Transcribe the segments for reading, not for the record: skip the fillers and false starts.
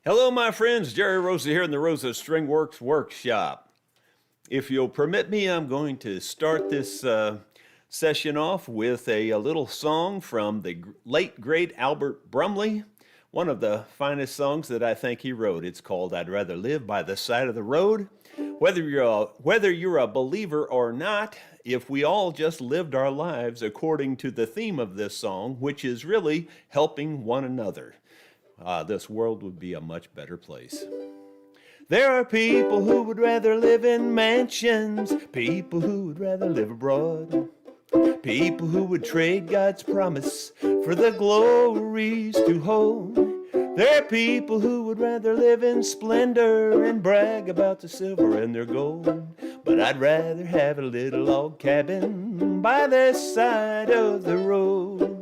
Hello, my friends. Jerry Rosa here in the Rosa String Works Workshop. If you'll permit me, I'm going to start this session off with a little song from the late, great Albert Brumley, one of the finest songs that I think he wrote. It's called I'd Rather Live by the Side of the Road. Whether you're a believer or not, if we all just lived our lives according to the theme of this song, which is really helping one another, this world would be a much better place. There are people who would rather live in mansions, people who would rather live abroad, people who would trade God's promise for the glories to hold. There are people who would rather live in splendor and brag about the silver and their gold. But I'd rather have a little log cabin by the side of the road.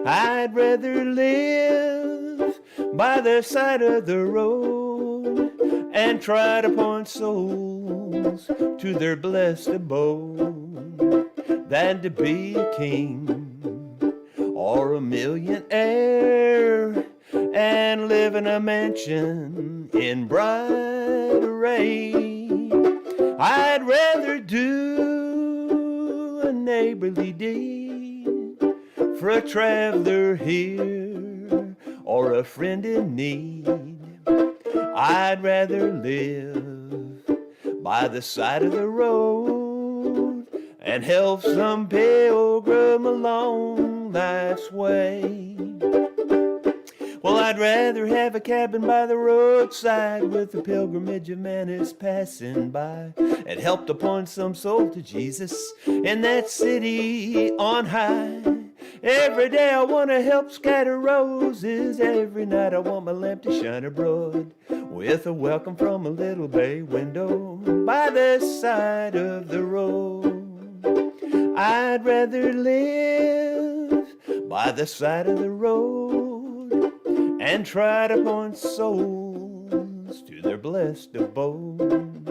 I'd rather live by the side of the road and try to point souls to their blessed abode than to be a king or a millionaire and live in a mansion in bright array. I'd rather do a neighborly deed for a traveler here or a friend in need. I'd rather live by the side of the road and help some pilgrim along life's way. Well, I'd rather have a cabin by the roadside with the pilgrimage of man is passing by and help to point some soul to Jesus in that city on high. Every day I want to help scatter roses. Every night I want my lamp to shine abroad with a welcome from a little bay window by the side of the road. I'd rather live by the side of the road and try to point souls to their blessed abode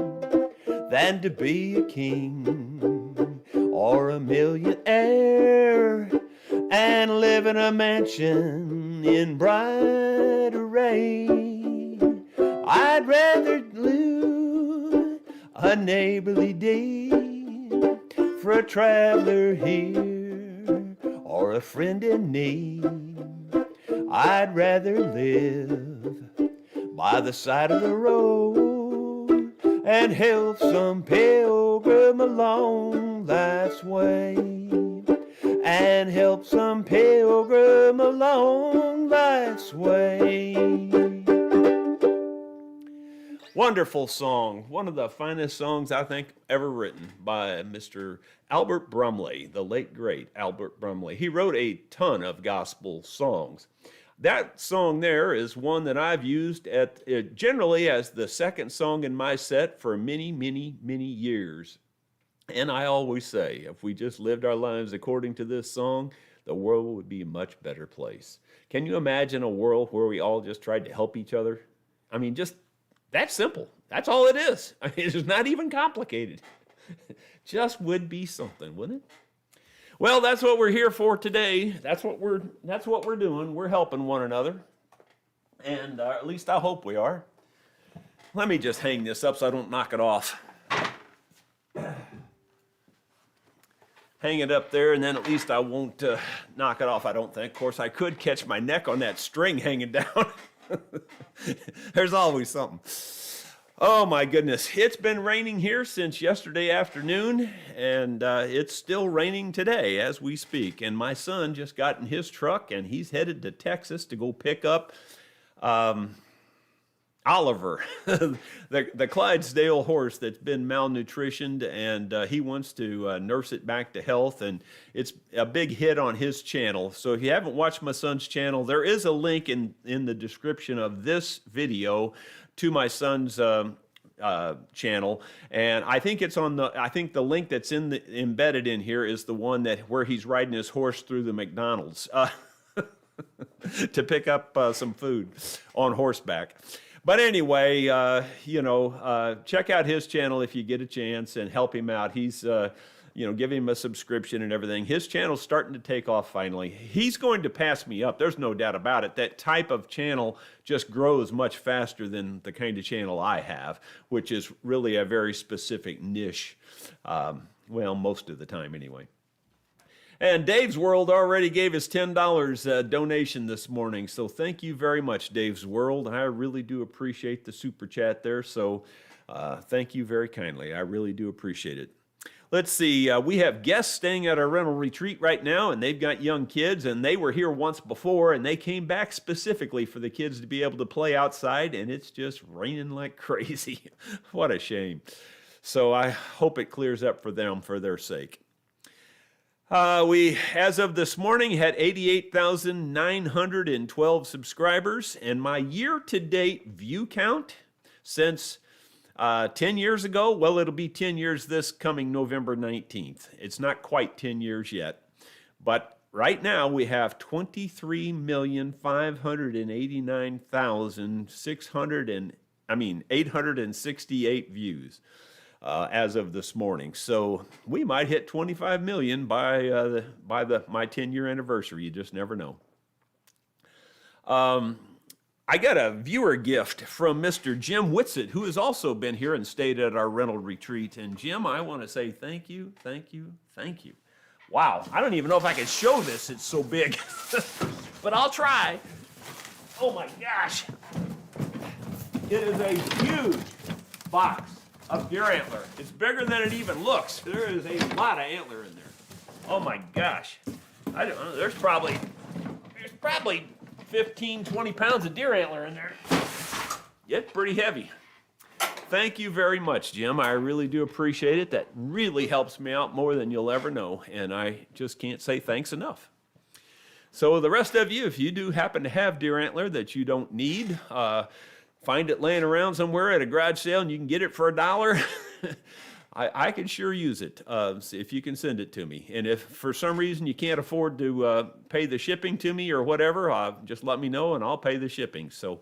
than to be a king or a millionaire and live in a mansion in bright array. I'd rather do a neighborly deed for a traveler here or a friend in need. I'd rather live by the side of the road and help some pilgrim along life's way. And help some pilgrim along life's way. Wonderful song. One of the finest songs I think ever written by Mr. Albert Brumley, the late great Albert Brumley. He wrote a ton of gospel songs. That song there is one that I've used generally as the second song in my set for many, many, many years. And I always say, if we just lived our lives according to this song, the world would be a much better place. Can you imagine a world where we all just tried to help each other? I mean, just that's simple. That's all it is. I mean, it's not even complicated. Just would be something, wouldn't it? Well, that's what we're here for today. That's what we're doing. We're helping one another. And at least I hope we are. Let me just hang this up so I don't knock it off. Hang it up there, and then at least I won't knock it off, I don't think. Of course, I could catch my neck on that string hanging down. There's always something. Oh, my goodness. It's been raining here since yesterday afternoon, and it's still raining today as we speak. And my son just got in his truck, and he's headed to Texas to go pick up Oliver, the Clydesdale horse that's been malnutritioned, and he wants to nurse it back to health, and it's a big hit on his channel. So if you haven't watched my son's channel, there is a link in the description of this video to my son's channel, and I think it's on the link that's embedded in here is the one where he's riding his horse through the McDonald's to pick up some food on horseback. But anyway, check out his channel if you get a chance and help him out. He's give him a subscription and everything. His channel's starting to take off finally. He's going to pass me up. There's no doubt about it. That type of channel just grows much faster than the kind of channel I have, which is really a very specific niche. Well, most of the time anyway. And Dave's World already gave us $10 donation this morning. So thank you very much, Dave's World. I really do appreciate the super chat there. So thank you very kindly. I really do appreciate it. Let's see. We have guests staying at our rental retreat right now, and they've got young kids, and they were here once before, and they came back specifically for the kids to be able to play outside, and it's just raining like crazy. What a shame. So I hope it clears up for them for their sake. We, as of this morning, had 88,912 subscribers, and my year-to-date view count since 10 years ago, well, it'll be 10 years this coming November 19th. It's not quite 10 years yet, but right now we have 868 views. As of this morning. So we might hit 25 million by my 10-year anniversary. You just never know. I got a viewer gift from Mr. Jim Whitsett, who has also been here and stayed at our rental retreat. And Jim, I want to say thank you, thank you, thank you. Wow, I don't even know if I can show this. It's so big, but I'll try. Oh my gosh. It is a huge box of deer antler. It's bigger than it even looks. There is a lot of antler in there. Oh my gosh. I don't know, there's probably 15, 20 pounds of deer antler in there. It's pretty heavy. Thank you very much, Jim. I really do appreciate it. That really helps me out more than you'll ever know, and I just can't say thanks enough. So the rest of you, if you do happen to have deer antler that you don't need, find it laying around somewhere at a garage sale and you can get it for $1, I can sure use it if you can send it to me. And if for some reason you can't afford to pay the shipping to me or whatever, just let me know and I'll pay the shipping. So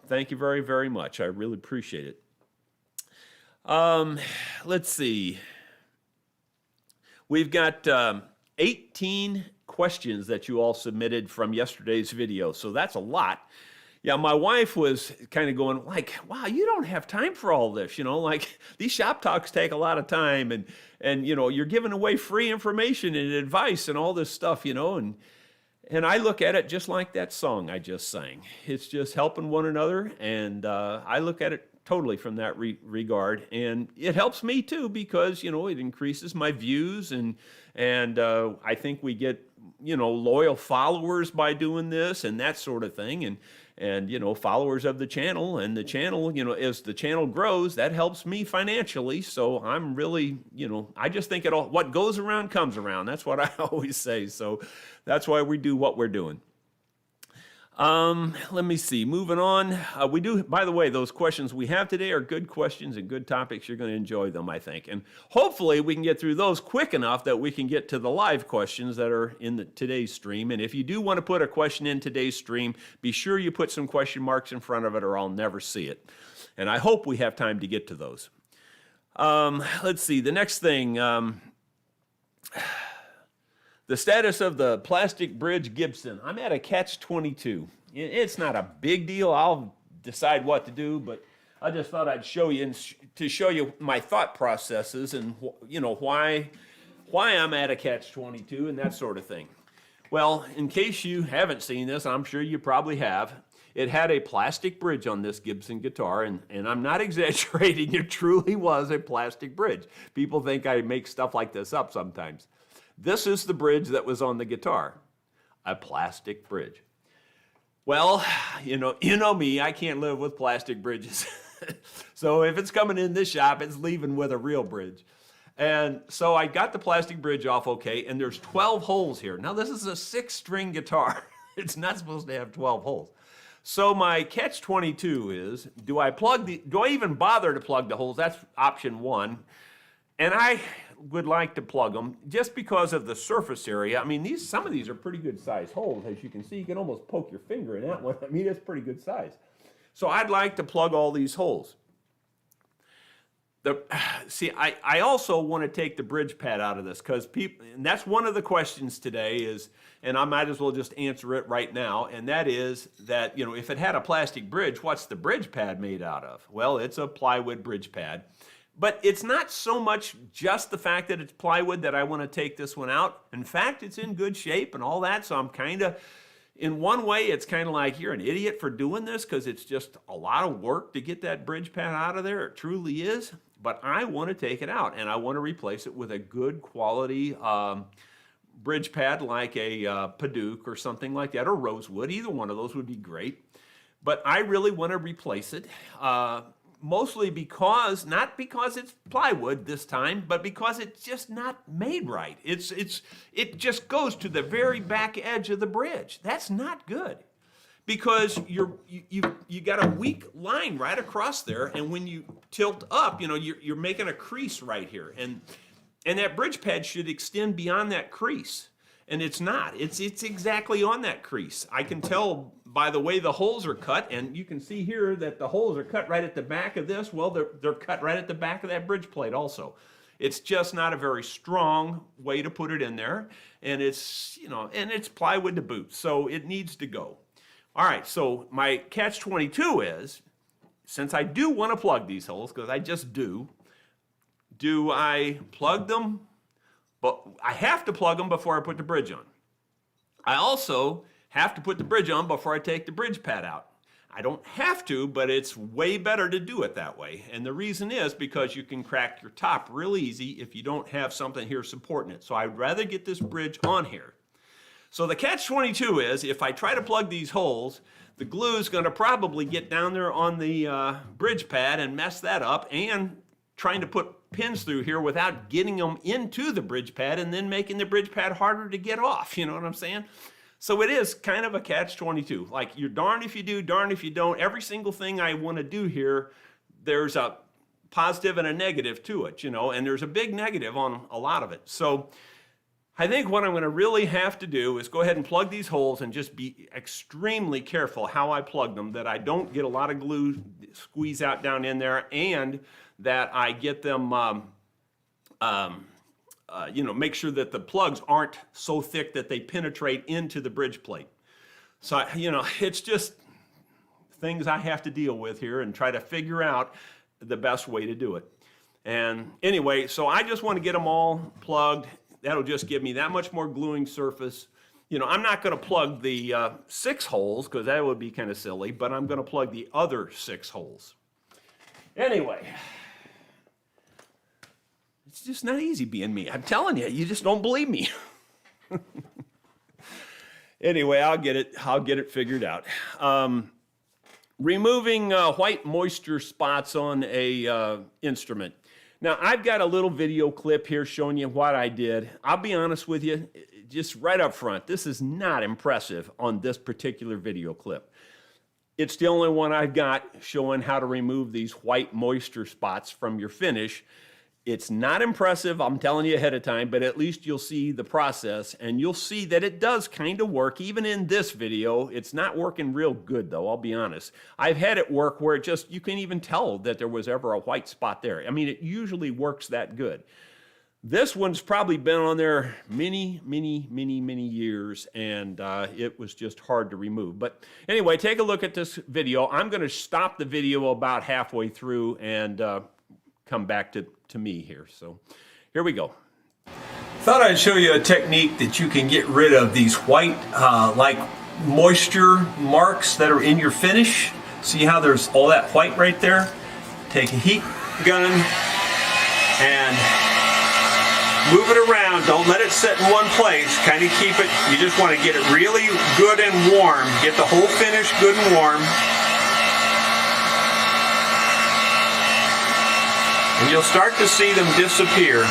thank you very, very much. I really appreciate it. Let's see. We've got 18 questions that you all submitted from yesterday's video, so that's a lot. Yeah, my wife was kind of going like, wow, you don't have time for all this, like these shop talks take a lot of time and you're giving away free information and advice and all this stuff, and I look at it just like that song I just sang. It's just helping one another, and I look at it totally from that regard, and it helps me too because, it increases my views and I think we get, loyal followers by doing this and that sort of thing, and followers of the channel, and the channel, as the channel grows, that helps me financially. So I'm really, I just think what goes around comes around. That's what I always say. So that's why we do what we're doing. Let me see, moving on. We do, by the way, those questions we have today are good questions and good topics. You're going to enjoy them, I think. And hopefully we can get through those quick enough that we can get to the live questions that are in today's stream. And if you do want to put a question in today's stream, be sure you put some question marks in front of it or I'll never see it. And I hope we have time to get to those. Let's see, the next thing, the status of the plastic bridge Gibson. I'm at a catch-22. It's not a big deal. I'll decide what to do, but I just thought I'd show you to show you my thought processes and why I'm at a catch-22 and that sort of thing. Well, in case you haven't seen this, I'm sure you probably have. It had a plastic bridge on this Gibson guitar, and I'm not exaggerating. It truly was a plastic bridge. People think I make stuff like this up sometimes. This is the bridge that was on the guitar, a plastic bridge. Well, you know me, I can't live with plastic bridges. So if it's coming in this shop, it's leaving with a real bridge. And so I got the plastic bridge off okay, and there's 12 holes here. Now this is a 6-string guitar. It's not supposed to have 12 holes. So my catch-22 is, do I even bother to plug the holes? That's option 1. And I would like to plug them just because of the surface area. I mean, some of these are pretty good size holes. As you can see, you can almost poke your finger in that one. I mean, it's pretty good size. So I'd like to plug all these holes. See, I also want to take the bridge pad out of this because people, and that's one of the questions today is, and I might as well just answer it right now, and that is that, you know, if it had a plastic bridge, what's the bridge pad made out of? Well, it's a plywood bridge pad. But it's not so much just the fact that it's plywood that I want to take this one out. In fact, it's in good shape and all that, so I'm kind of, in one way, it's kind of like you're an idiot for doing this because it's just a lot of work to get that bridge pad out of there. It truly is. But I want to take it out, and I want to replace it with a good quality bridge pad like a Paduke or something like that, or rosewood. Either one of those would be great. But I really want to replace it. Mostly because, not because it's plywood this time, but because it's just not made right. It just goes to the very back edge of the bridge. That's not good. Because you got a weak line right across there, and when you tilt up, you know, you're making a crease right here. And that bridge pad should extend beyond that crease. And it's not. It's exactly on that crease. I can tell by the way the holes are cut, and you can see here that the holes are cut right at the back of this. Well, they're cut right at the back of that bridge plate also. It's just not a very strong way to put it in there, and it's, you know, and it's plywood to boot, so it needs to go. All right, so my catch-22 is, since I do want to plug these holes, because I just do I plug them? But I have to plug them before I put the bridge on. I also have to put the bridge on before I take the bridge pad out. I don't have to, but it's way better to do it that way. And the reason is because you can crack your top real easy if you don't have something here supporting it. So I'd rather get this bridge on here. So the catch-22 is, if I try to plug these holes, the glue is going to probably get down there on the bridge pad and mess that up, and trying to put pins through here without getting them into the bridge pad and then making the bridge pad harder to get off. You know what I'm saying? So it is kind of a catch-22. Like, you're darned if you do, darned if you don't. Every single thing I want to do here, there's a positive and a negative to it, you know, and there's a big negative on a lot of it. So I think what I'm going to really have to do is go ahead and plug these holes and just be extremely careful how I plug them, that I don't get a lot of glue squeeze out down in there, and that I get them, you know, make sure that the plugs aren't so thick that they penetrate into the bridge plate. So, you know, it's just things I have to deal with here and try to figure out the best way to do it. And anyway, so I just want to get them all plugged. That'll just give me that much more gluing surface. You know, I'm not going to plug the 6 holes because that would be kind of silly, but I'm going to plug the other 6 holes. Anyway, it's just not easy being me. I'm telling you, you just don't believe me. Anyway, I'll get it figured out. Removing white moisture spots on a instrument. Now, I've got a little video clip here showing you what I did. I'll be honest with you, just right up front, this is not impressive on this particular video clip. It's the only one I've got showing how to remove these white moisture spots from your finish. It's not impressive, I'm telling you ahead of time, but at least you'll see the process, and you'll see that it does kind of work. Even in this video, it's not working real good though, I'll be honest. I've had it work where it just, you can even tell that there was ever a white spot there. I mean, it usually works that good. This one's probably been on there many years, and it was just hard to remove. But anyway, take a look at this video. I'm going to stop the video about halfway through and come back to me here. So here we go. Thought I'd show you a technique that you can get rid of these white like moisture marks that are in your finish. See how there's all that white right there? Take a heat gun and move it around. Don't let it sit in one place. Kind of keep it, you just want to get it really good and warm. Get the whole finish good and warm. And you'll start to see them disappear.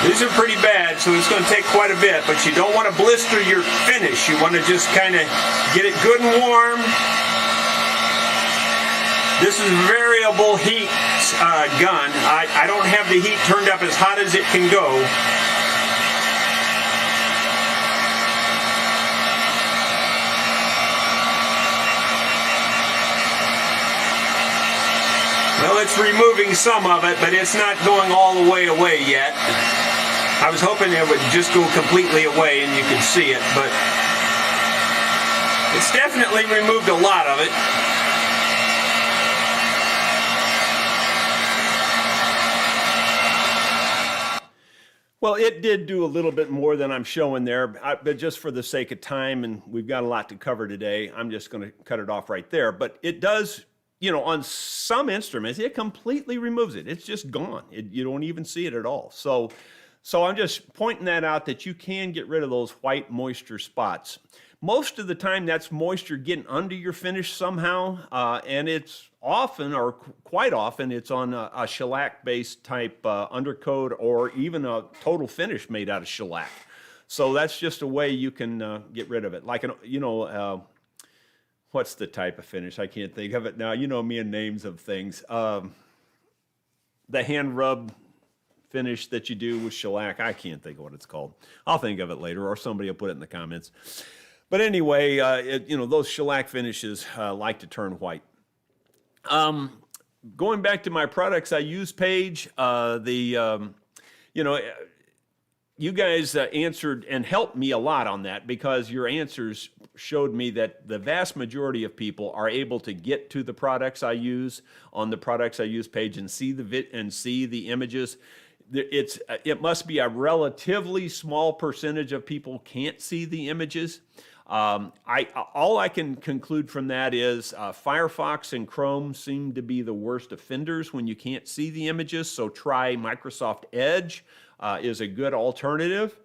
These are pretty bad, so it's going to take quite a bit, but you don't want to blister your finish. You want to just kind of get it good and warm. This is variable heat gun. I don't have the heat turned up as hot as it can go. Well, it's removing some of it, but it's not going all the way away yet. I was hoping it would just go completely away and you could see it, but it's definitely removed a lot of it. Well, it did do a little bit more than I'm showing there, but just for the sake of time, and we've got a lot to cover today, I'm just going to cut it off right there. But it does, you know, on some instruments, it completely removes it. It's just gone. You don't even see it at all. So I'm just pointing that out, that you can get rid of those white moisture spots. Most of the time, that's moisture getting under your finish somehow, and it's often, or quite often, it's on a shellac-based type undercoat, or even a total finish made out of shellac. So that's just a way you can get rid of it. Like, what's the type of finish? I can't think of it now. You know me and names of things. The hand rub finish that you do with shellac. I can't think of what it's called. I'll think of it later, or somebody will put it in the comments. But anyway, you know, those shellac finishes like to turn white. Going back to my products I use page, you know, you guys answered and helped me a lot on that, because your answers showed me that the vast majority of people are able to get to the products I use on the products I use page and see the images. It must be a relatively small percentage of people can't see the images. All I can conclude from that is Firefox and Chrome seem to be the worst offenders when you can't see the images, so try Microsoft Edge is a good alternative.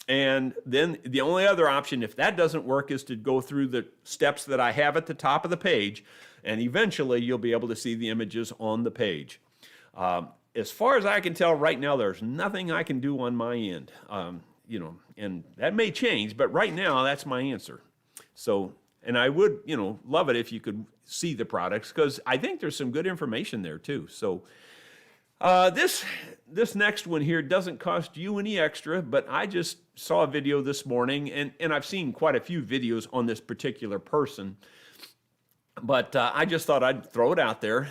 And then the only other option, if that doesn't work, is to go through the steps that I have at the top of the page, and eventually you'll be able to see the images on the page. As far as I can tell right now, there's nothing I can do on my end. You know, and that may change, but right now that's my answer. So, and I would, you know, love it if you could see the products, because I think there's some good information there too. So this next one here doesn't cost you any extra, but I just saw a video this morning, and I've seen quite a few videos on this particular person, but I just thought I'd throw it out there.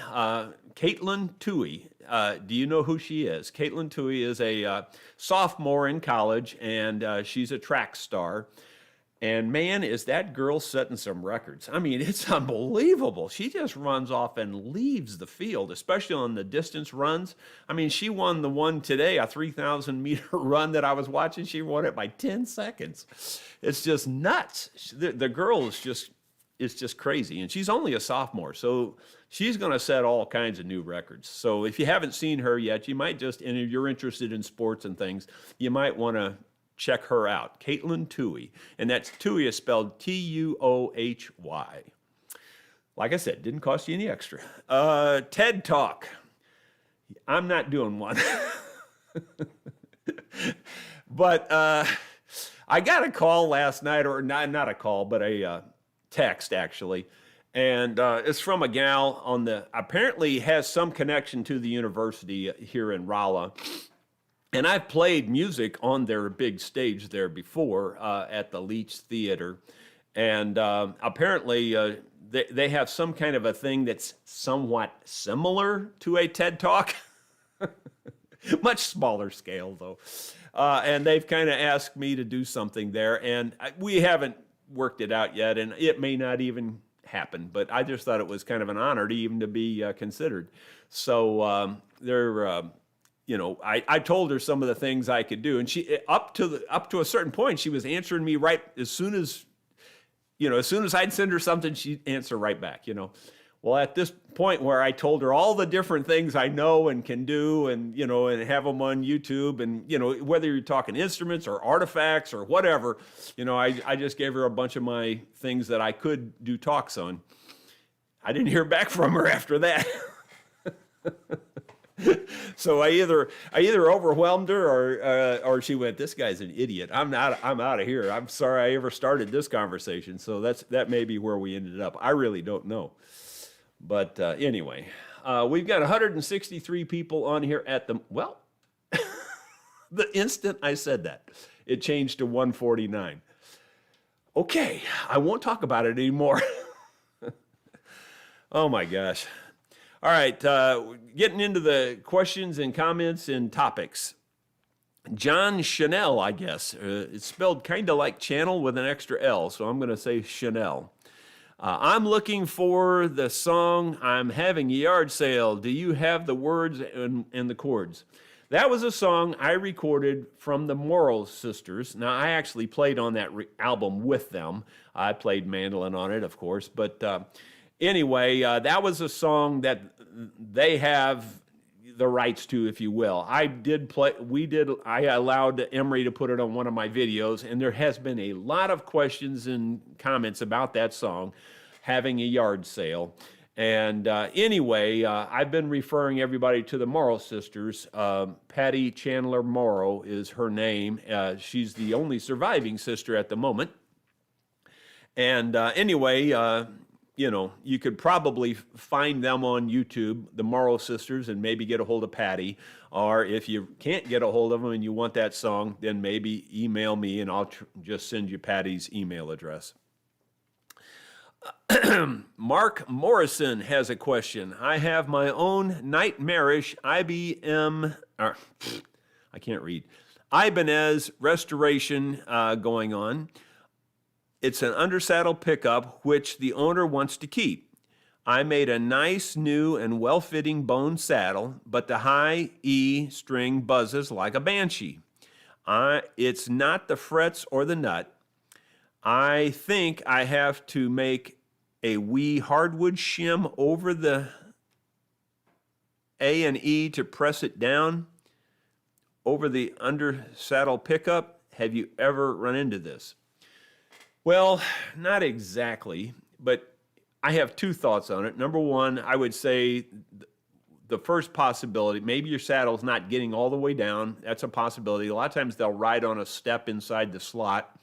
Caitlin Toohey. Do you know who she is? Caitlin Toohey is a sophomore in college, and she's a track star. And man, is that girl setting some records. I mean, it's unbelievable. She just runs off and leaves the field, especially on the distance runs. I mean, she won the one today, a 3,000-meter run that I was watching. She won it by 10 seconds. It's just nuts. The girl is just crazy, and she's only a sophomore, so she's going to set all kinds of new records. So if you haven't seen her yet, you might just, and if you're interested in sports and things, you might want to check her out. Caitlin Toohey, and that's Toohey is spelled Tuohy. Like I said, didn't cost you any extra. TED Talk. I'm not doing one. But I got a call last night, or not a call, but a text actually, and it's from a gal apparently has some connection to the university here in Rolla, and I've played music on their big stage there before at the Leach Theater, and apparently they have some kind of a thing that's somewhat similar to a TED Talk, much smaller scale though, and they've kind of asked me to do something there, and we haven't worked it out yet, and it may not even happen, but I just thought it was kind of an honor to even to be considered. So you know, I told her some of the things I could do, and she up to a certain point, she was answering me right as soon as I'd send her something, she'd answer right back, you know. Well, at this point where I told her all the different things I know and can do, and, you know, and have them on YouTube, and, you know, whether you're talking instruments or artifacts or whatever, you know, I just gave her a bunch of my things that I could do talks on. I didn't hear back from her after that. So I either overwhelmed her, or she went, "This guy's an idiot. I'm out of here. I'm sorry I ever started this conversation." So that may be where we ended up. I really don't know. But anyway, we've got 163 people on here at the, well, the instant I said that, it changed to 149. Okay, I won't talk about it anymore. Oh my gosh. All right, getting into the questions and comments and topics. John Chanel, I guess. It's spelled kind of like channel with an extra L, so I'm going to say Chanel. I'm looking for the song I'm having a yard sale. Do you have the words and the chords? That was a song I recorded from the Morrow Sisters. Now, I actually played on that album with them. I played mandolin on it, of course. But anyway, that was a song that they have the rights to, if you will. I allowed Emery to put it on one of my videos, and there has been a lot of questions and comments about that song, Having a Yard Sale. And anyway, I've been referring everybody to the Morrow Sisters. Patty Chandler Morrow is her name. She's the only surviving sister at the moment. And anyway, you know, you could probably find them on YouTube, the Morrow Sisters, and maybe get a hold of Patty. Or if you can't get a hold of them and you want that song, then maybe email me and I'll just send you Patty's email address. Mark Morrison has a question. I have my own nightmarish IBM, I can't read, Ibanez restoration going on. It's an undersaddle pickup which the owner wants to keep. I made a nice new and well-fitting bone saddle, but the high E string buzzes like a banshee. It's not the frets or the nut. I think I have to make a wee hardwood shim over the A and E to press it down over the under saddle pickup. Have you ever run into this? Well, not exactly, but I have two thoughts on it. Number one, I would say the first possibility, maybe your saddle's not getting all the way down. That's a possibility. A lot of times they'll ride on a step inside the slot.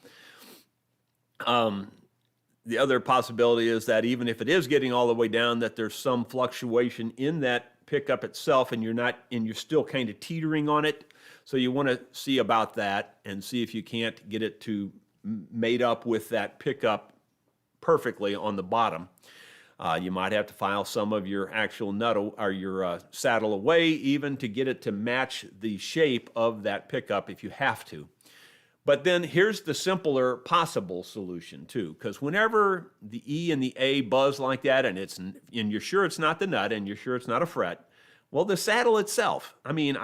The other possibility is that even if it is getting all the way down, that there's some fluctuation in that pickup itself, and you're still kind of teetering on it. So you want to see about that and see if you can't get it to made up with that pickup perfectly on the bottom. You might have to file some of your actual nut or your saddle away even to get it to match the shape of that pickup if you have to. But then here's the simpler possible solution too, because whenever the E and the A buzz like that, and you're sure it's not the nut, and you're sure it's not a fret, well, the saddle itself. I mean,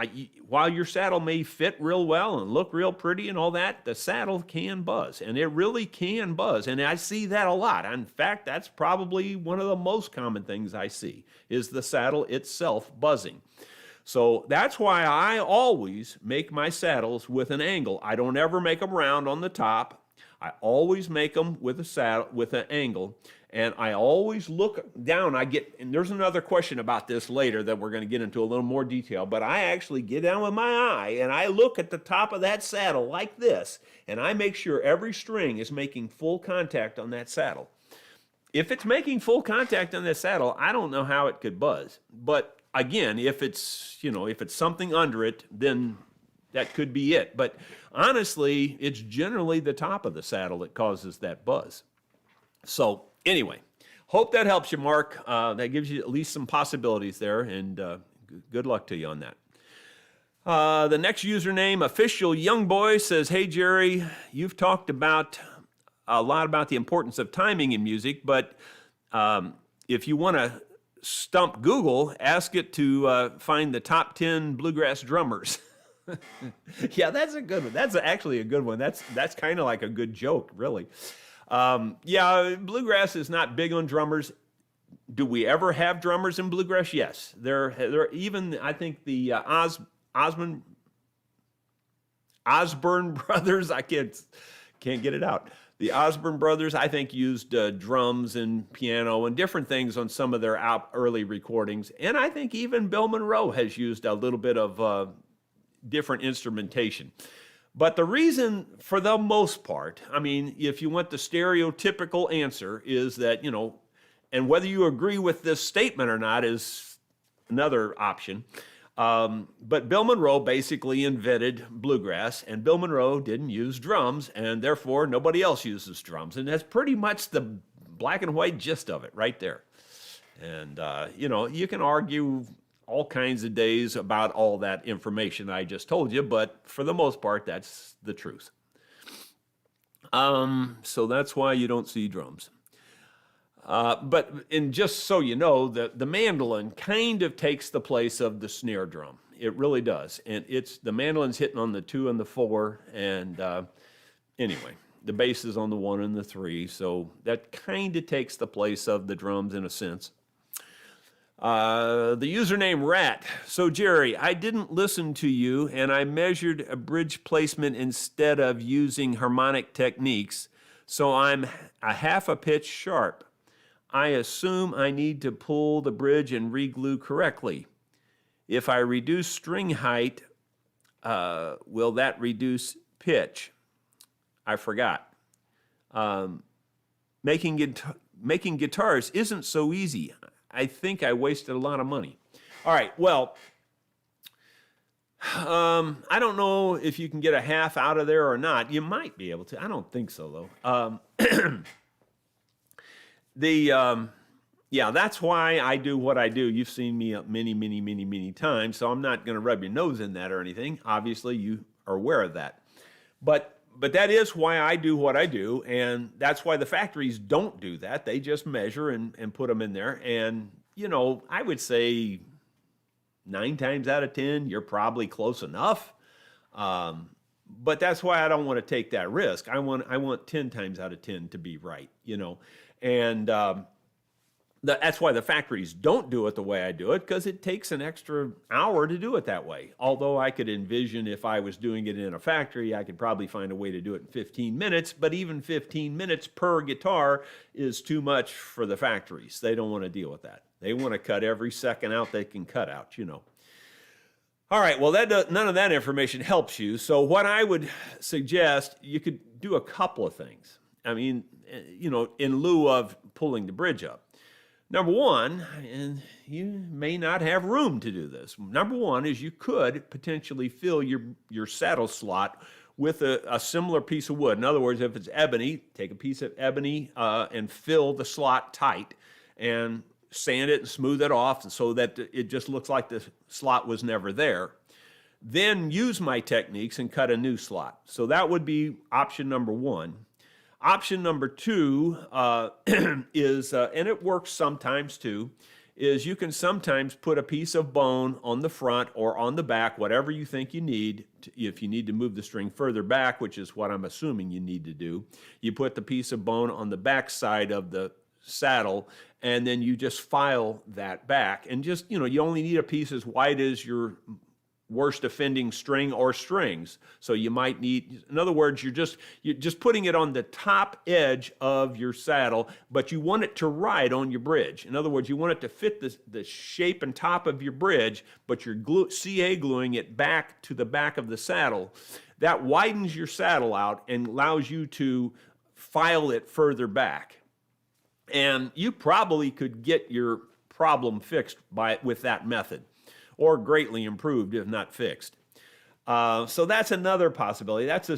while your saddle may fit real well and look real pretty and all that, the saddle can buzz, and it really can buzz, and I see that a lot. In fact, that's probably one of the most common things I see is the saddle itself buzzing. So that's why I always make my saddles with an angle. I don't ever make them round on the top. I always make them with a saddle with an angle, and I always look down. And there's another question about this later that we're going to get into a little more detail, but I actually get down with my eye and I look at the top of that saddle like this, and I make sure every string is making full contact on that saddle. If it's making full contact on that saddle, I don't know how it could buzz. But again, if it's something under it, then that could be it. But honestly, it's generally the top of the saddle that causes that buzz. So anyway, hope that helps you, Mark. That gives you at least some possibilities there, and good luck to you on that. The next username, Official Young Boy, says, "Hey Jerry, you've talked a lot about the importance of timing in music, but if you want to stump Google, ask it to find the top 10 bluegrass drummers." Yeah, that's a good one. That's actually a good one. That's kind of like a good joke, really. Yeah, bluegrass is not big on drummers. Do we ever have drummers in bluegrass? Yes. There even, I think the Osborne brothers, I can't get it out. The Osborne brothers, I think, used drums and piano and different things on some of their early recordings. And I think even Bill Monroe has used a little bit of different instrumentation. But the reason, for the most part, I mean, if you want the stereotypical answer, is that, And whether you agree with this statement or not is another option. But Bill Monroe basically invented bluegrass, and Bill Monroe didn't use drums, and therefore nobody else uses drums. And that's pretty much the black and white gist of it right there. And, you can argue all kinds of days about all that information I just told you, but for the most part, that's the truth. So that's why you don't see drums. And just so you know, the mandolin kind of takes the place of the snare drum. It really does. And the mandolin's hitting on the 2 and the 4. And anyway, the bass is on the 1 and the 3. So that kind of takes the place of the drums in a sense. The username Rat. So Jerry, I didn't listen to you and I measured a bridge placement instead of using harmonic techniques. So I'm a half a pitch sharp. I assume I need to pull the bridge and reglue correctly. If I reduce string height, will that reduce pitch? I forgot. Making guitars isn't so easy. I think I wasted a lot of money. All right, well, I don't know if you can get a half out of there or not. You might be able to. I don't think so, though. That's why I do what I do. You've seen me many times, so I'm not going to rub your nose in that or anything. Obviously, you are aware of that. But that is why I do what I do, and that's why the factories don't do that. They just measure and put them in there. And, I would say 9 times out of 10, you're probably close enough. But that's why I don't want to take that risk. I want 10 times out of 10 to be right, And that's why the factories don't do it the way I do it, because it takes an extra hour to do it that way. Although I could envision if I was doing it in a factory, I could probably find a way to do it in 15 minutes, but even 15 minutes per guitar is too much for the factories. They don't want to deal with that. They want to cut every second out they can cut out, All right, well, none of that information helps you. So what I would suggest, you could do a couple of things. I mean, in lieu of pulling the bridge up. Number one, and you may not have room to do this. Number one is you could potentially fill your saddle slot with a similar piece of wood. In other words, if it's ebony, take a piece of ebony and fill the slot tight and sand it and smooth it off so that it just looks like the slot was never there. Then use my techniques and cut a new slot. So that would be option number one. Option number two is, and it works sometimes too, is you can sometimes put a piece of bone on the front or on the back, whatever you think you need. If you need to move the string further back, which is what I'm assuming you need to do, you put the piece of bone on the back side of the saddle, and then you just file that back. And just, you only need a piece as wide as your worst offending string or strings. So you might need, in other words, you're just putting it on the top edge of your saddle, but you want it to ride on your bridge. In other words, you want it to fit the shape and top of your bridge, but you're CA gluing it back to the back of the saddle. That widens your saddle out and allows you to file it further back. And you probably could get your problem fixed with that method, or greatly improved if not fixed. So that's another possibility. That's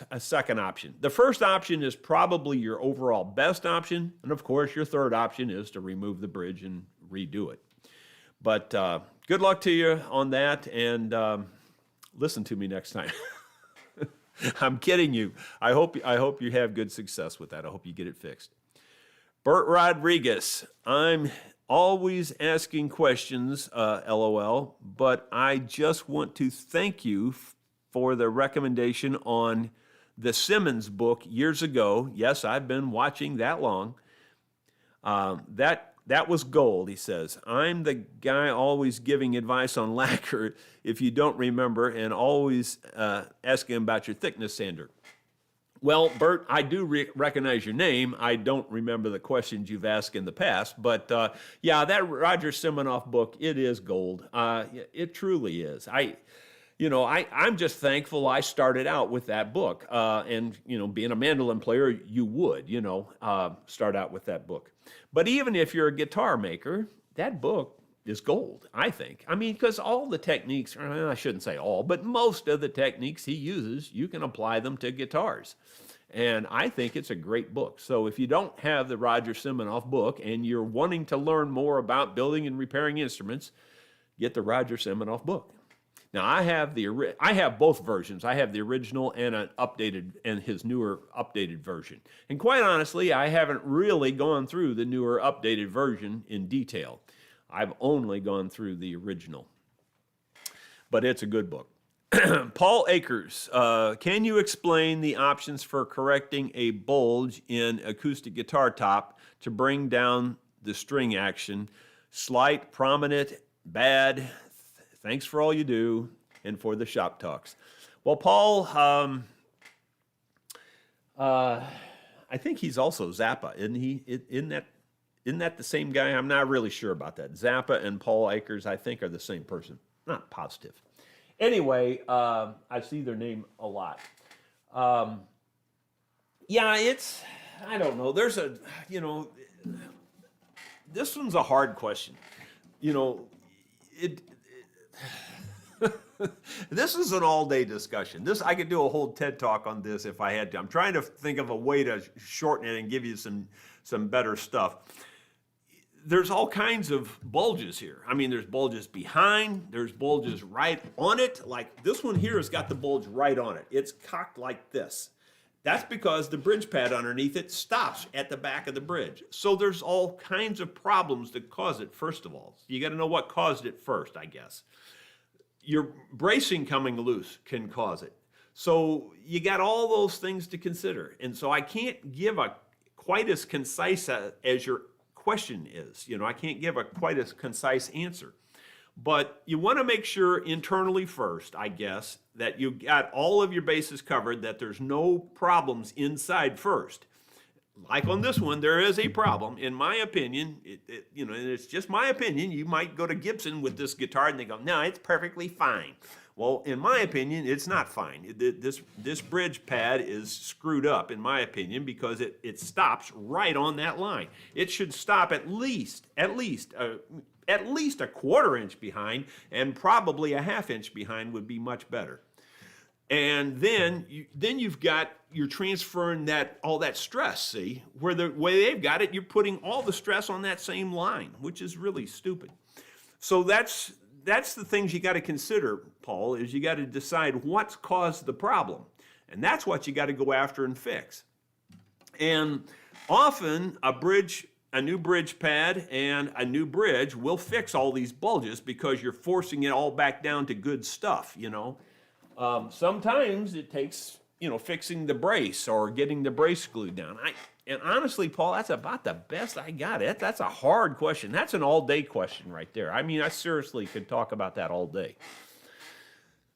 a second option. The first option is probably your overall best option, and of course your third option is to remove the bridge and redo it. But good luck to you on that, and listen to me next time. I'm kidding you. I hope you have good success with that. I hope you get it fixed. Bert Rodriguez, I'm always asking questions, LOL, but I just want to thank you for the recommendation on the Simmons book years ago. Yes, I've been watching that long. That was gold, he says. I'm the guy always giving advice on lacquer, if you don't remember, and always asking about your thickness sander. Well, Bert, I do recognize your name. I don't remember the questions you've asked in the past, but yeah, that Roger Siminoff book, it is gold. It truly is. I'm just thankful I started out with that book. And, being a mandolin player, you would, start out with that book. But even if you're a guitar maker, that book is gold, I think. I mean, because all the techniques, I shouldn't say all, but most of the techniques he uses, you can apply them to guitars. And I think it's a great book. So if you don't have the Roger Siminoff book and you're wanting to learn more about building and repairing instruments, get the Roger Siminoff book. Now I have both versions. I have the original and an updated and his newer updated version. And quite honestly, I haven't really gone through the newer updated version in detail. I've only gone through the original. But it's a good book. Paul Akers, can you explain the options for correcting a bulge in acoustic guitar top to bring down the string action? Slight, prominent, bad. Thanks for all you do and for the shop talks. Well, Paul, I think he's also Zappa, isn't he? Isn't that the same guy? I'm not really sure about that. Zappa and Paul Akers, I think, are the same person. Not positive. Anyway, I see their name a lot. I don't know. This one's a hard question. This is an all-day discussion. I could do a whole TED Talk on this if I had to. I'm trying to think of a way to shorten it and give you some better stuff. There's all kinds of bulges here. I mean, there's bulges behind, there's bulges right on it. Like this one here has got the bulge right on it. It's cocked like this. That's because the bridge pad underneath it stops at the back of the bridge. So there's all kinds of problems that cause it, first of all. You got to know what caused it first, I guess. Your bracing coming loose can cause it. So you got all those things to consider. And so I can't give quite as concise as your question is. I can't give quite as concise answer. But you want to make sure internally first, I guess, that you got all of your bases covered, that there's no problems inside first. Like on this one, there is a problem, in my opinion. And it's just my opinion. You might go to Gibson with this guitar and they go, no, it's perfectly fine. Well, in my opinion, it's not fine. This bridge pad is screwed up, in my opinion, because it stops right on that line. It should stop at least a quarter inch behind, and probably a half inch behind would be much better. And then you're transferring all that stress. See, where the way they've got it, you're putting all the stress on that same line, which is really stupid. So that's the things you got to consider, Paul, is you got to decide what's caused the problem. And that's what you got to go after and fix. And often a new bridge pad and a new bridge will fix all these bulges because you're forcing it all back down to good stuff, Sometimes it takes, fixing the brace or getting the brace glued down. And honestly, Paul, that's about the best I got. That's a hard question. That's an all-day question right there. I mean, I seriously could talk about that all day.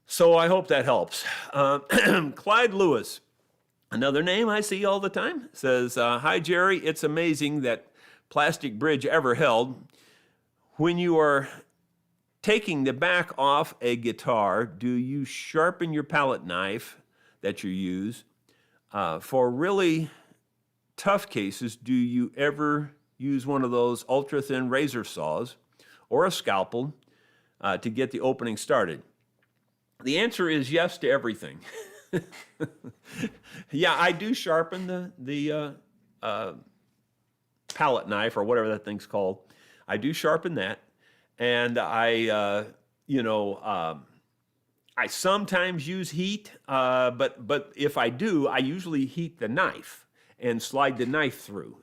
So I hope that helps. Clyde Lewis, another name I see all the time, says, hi, Jerry. It's amazing that plastic bridge ever held. When you are taking the back off a guitar, do you sharpen your palette knife that you use? For really tough cases, do you ever use one of those ultra-thin razor saws or a scalpel to get the opening started? The answer is yes to everything. Yeah, I do sharpen the palette knife or whatever that thing's called. I do sharpen that. And I sometimes use heat, but if I do, I usually heat the knife and slide the knife through.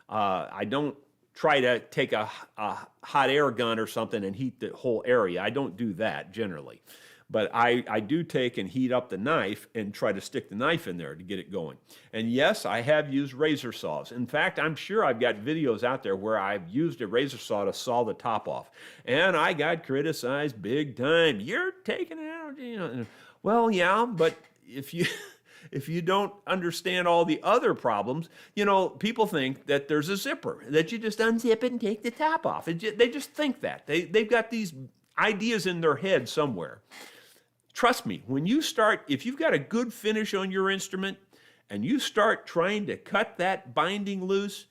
I don't try to take a hot air gun or something and heat the whole area. I don't do that generally. But I do take and heat up the knife and try to stick the knife in there to get it going. And yes, I have used razor saws. In fact, I'm sure I've got videos out there where I've used a razor saw to saw the top off. And I got criticized big time. You're taking it out, Well, yeah, but if you don't understand all the other problems, people think that there's a zipper, that you just unzip it and take the top off. They just think that. They've got these ideas in their head somewhere. trust me, when you start, if you've got a good finish on your instrument and you start trying to cut that binding loose,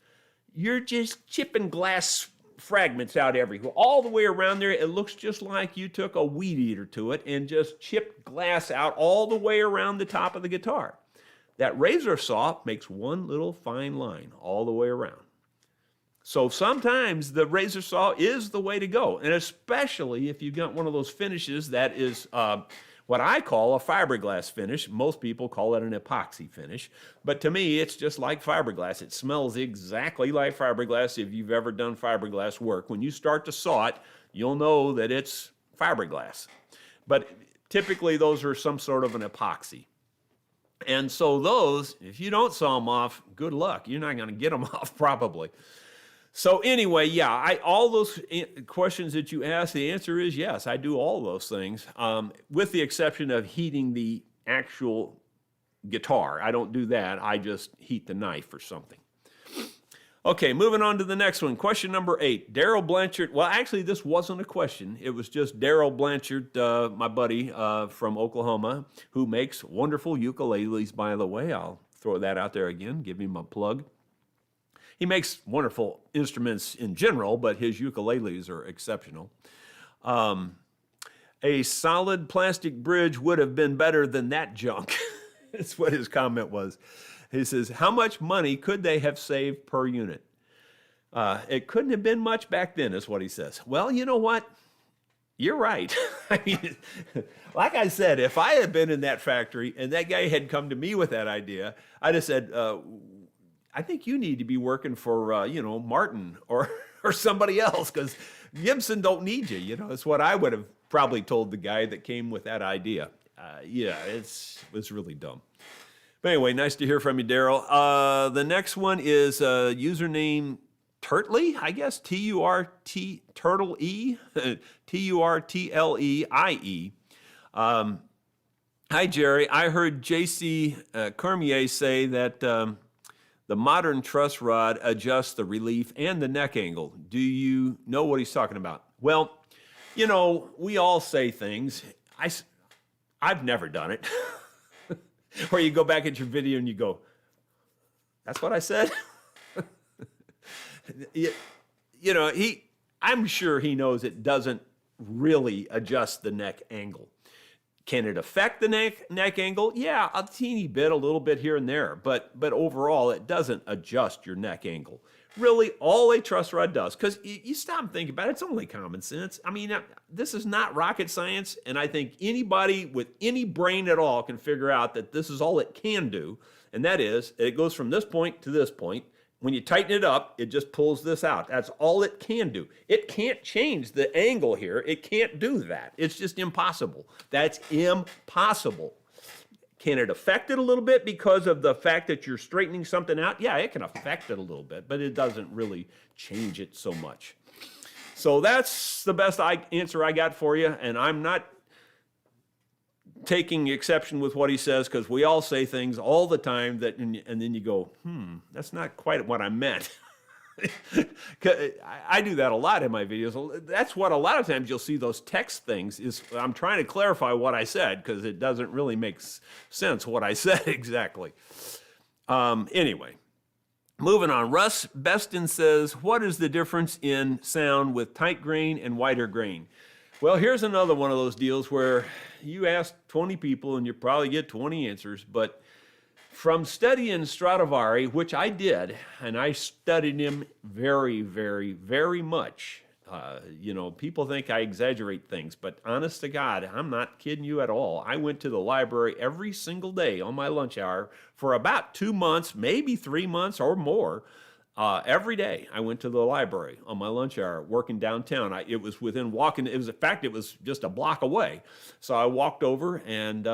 you're just chipping glass fragments out everywhere, all the way around there. It looks just like you took a weed eater to it and just chipped glass out all the way around the top of the guitar. That razor saw makes one little fine line all the way around. So sometimes the razor saw is the way to go, and especially if you've got one of those finishes that is what I call a fiberglass finish. Most people call it an epoxy finish, but to me, it's just like fiberglass. It smells exactly like fiberglass if you've ever done fiberglass work. When you start to saw it, you'll know that it's fiberglass. But typically, those are some sort of an epoxy. And so those, if you don't saw them off, good luck. You're not going to get them off probably. So anyway, yeah, all those questions that you asked, the answer is yes, I do all those things, with the exception of heating the actual guitar. I don't do that. I just heat the knife or something. Okay, moving on to the next one. Question number 8. Daryl Blanchard. Well, actually, this wasn't a question. It was just Daryl Blanchard, my buddy from Oklahoma, who makes wonderful ukuleles, by the way. I'll throw that out there again, give him a plug. He makes wonderful instruments in general, but his ukuleles are exceptional. A solid plastic bridge would have been better than that junk. That's what his comment was. He says, how much money could they have saved per unit? It couldn't have been much back then, is what he says. Well, you know what? You're right. I mean, like I said, if I had been in that factory and that guy had come to me with that idea, I'd have said, I think you need to be working for, Martin or somebody else, because Gibson don't need you. It's what I would have probably told the guy that came with that idea. It was really dumb. But anyway, nice to hear from you, Daryl. The next one is username Turtley, I guess, T-U-R-T, Turtle-E, T-U-R-T-L-E-I-E. Hi, Jerry. I heard J.C. Cormier say that the modern truss rod adjusts the relief and the neck angle. Do you know what he's talking about? Well, we all say things. I've never done it. Where you go back at your video and you go, that's what I said? I'm sure he knows it doesn't really adjust the neck angle. Can it affect the neck angle? Yeah, a teeny bit, a little bit here and there, but overall it doesn't adjust your neck angle. Really, all a truss rod does, because you stop and think about it, it's only common sense. I mean, this is not rocket science, and I think anybody with any brain at all can figure out that this is all it can do, and that is, it goes from this point to this point. When you tighten it up, it just pulls this out. That's all it can do. It can't change the angle here. It can't do that. It's just impossible. That's impossible. Can it affect it a little bit because of the fact that you're straightening something out? Yeah, it can affect it a little bit, but it doesn't really change it so much. So that's the best answer I got for you, and I'm not taking exception with what he says, because we all say things all the time that, and then you go, that's not quite what I meant. I do that a lot in my videos. That's what a lot of times you'll see those text things is I'm trying to clarify what I said, because it doesn't really make sense what I said exactly. Anyway, moving on. Russ Beston says, what is the difference in sound with tight grain and wider grain? Well, here's another one of those deals where you ask 20 people and you probably get 20 answers, but from studying Stradivari, which I did, and I studied him very, very, very much. People think I exaggerate things, but honest to God, I'm not kidding you at all. I went to the library every single day on my lunch hour for about 2 months, maybe 3 months or more. Every day I went to the library on my lunch hour working downtown. It was within walking, in fact, it was just a block away. So I walked over and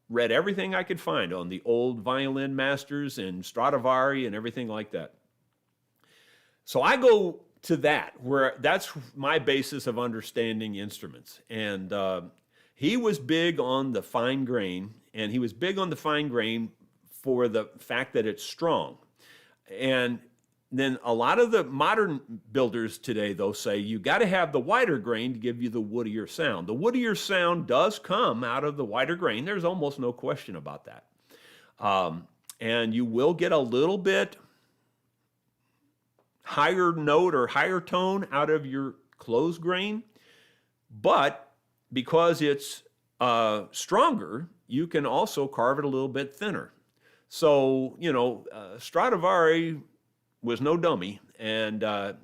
read everything I could find on the old violin masters and Stradivari and everything like that. So I go to that, where that's my basis of understanding instruments. And he was big on the fine grain, and he was big on the fine grain for the fact that it's strong. And then a lot of the modern builders today, though, say you got to have the wider grain to give you the woodier sound. The woodier sound does come out of the wider grain. There's almost no question about that. And you will get a little bit higher note or higher tone out of your closed grain, but because it's stronger, you can also carve it a little bit thinner. So, Stradivari was no dummy, and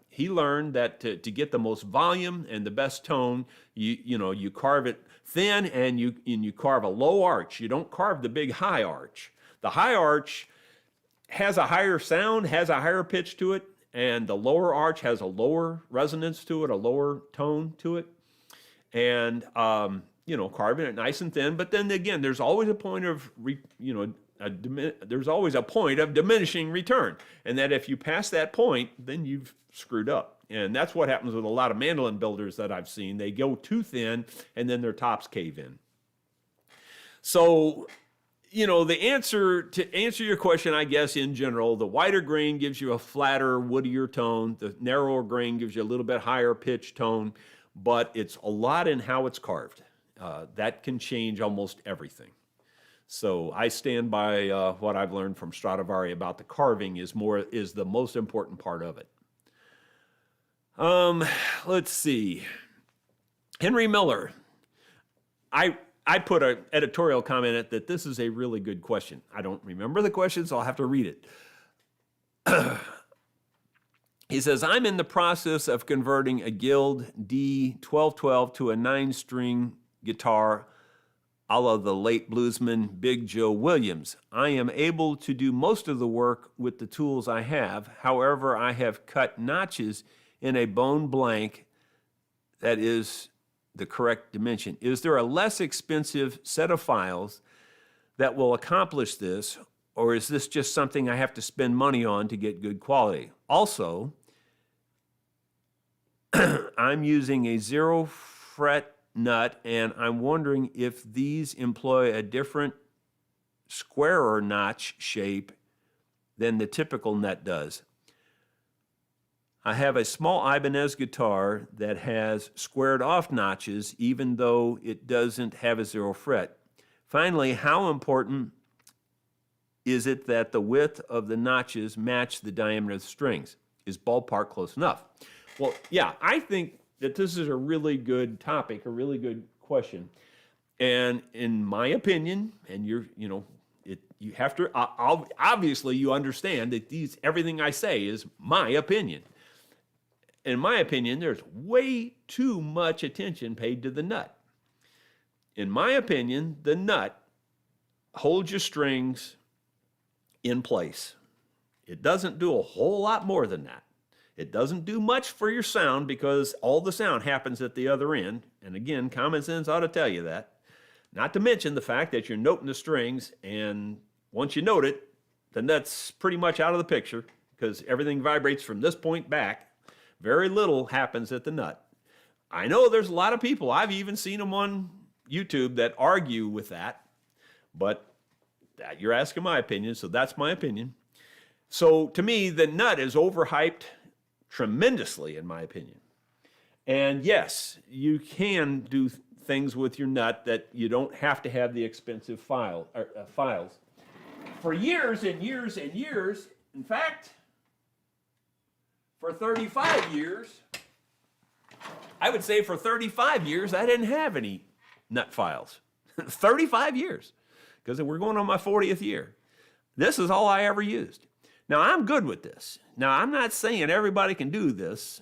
he learned that to get the most volume and the best tone, you carve it thin and you carve a low arch. You don't carve the big high arch. The high arch has a higher sound, has a higher pitch to it, and the lower arch has a lower resonance to it, a lower tone to it. And carving it nice and thin. But then again, there's always a point of there's always a point of diminishing return, and that if you pass that point, then you've screwed up. And that's what happens with a lot of mandolin builders that I've seen. They go too thin, and then their tops cave in. So, the answer to answer your question, I guess, in general, the wider grain gives you a flatter, woodier tone. The narrower grain gives you a little bit higher pitch tone, but it's a lot in how it's carved. That can change almost everything. So I stand by what I've learned from Stradivari about the carving is the most important part of it. Let's see. Henry Miller. I put an editorial comment in that this is a really good question. I don't remember the question, so I'll have to read it. He says, I'm in the process of converting a Guild D1212 to a 9-string guitar a la the late bluesman Big Joe Williams. I am able to do most of the work with the tools I have. However, I have cut notches in a bone blank that is the correct dimension. Is there a less expensive set of files that will accomplish this, or is this just something I have to spend money on to get good quality? Also, I'm using a 0-fret nut, and I'm wondering if these employ a different squarer notch shape than the typical nut does. I have a small Ibanez guitar that has squared off notches, even though it doesn't have a 0-fret. Finally, how important is it that the width of the notches match the diameter of the strings? Is ballpark close enough? Well, yeah, I think that this is a really good topic, a really good question. And in my opinion, and you have to, obviously you understand that everything I say is my opinion. In my opinion, there's way too much attention paid to the nut. In my opinion, the nut holds your strings in place. It doesn't do a whole lot more than that. It doesn't do much for your sound because all the sound happens at the other end. And again, common sense ought to tell you that. Not to mention the fact that you're noting the strings, and once you note it, the nut's pretty much out of the picture because everything vibrates from this point back. Very little happens at the nut. I know there's a lot of people, I've even seen them on YouTube, that argue with that, but you're asking my opinion, so that's my opinion. So to me, the nut is overhyped tremendously, in my opinion. And yes, you can do things with your nut that you don't have to have the expensive files. For years and years and years, in fact, for 35 years, I would say for 35 years, I didn't have any nut files. 35 years, because we're going on my 40th year. This is all I ever used. Now, I'm good with this. Now, I'm not saying everybody can do this.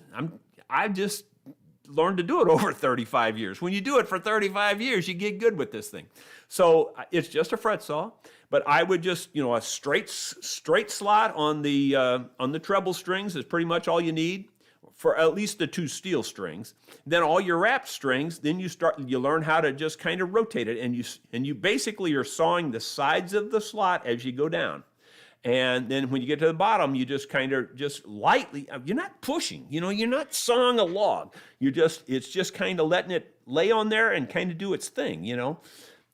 I've just learned to do it over 35 years. When you do it for 35 years, you get good with this thing. So it's just a fret saw, but I would just, a straight slot on the treble strings is pretty much all you need for at least the 2 steel strings. Then all your wrapped strings, then you learn how to just kind of rotate it, and you basically are sawing the sides of the slot as you go down. And then when you get to the bottom, you just kind of just lightly, you're not pushing, you're not sawing a log. It's just kind of letting it lay on there and kind of do its thing,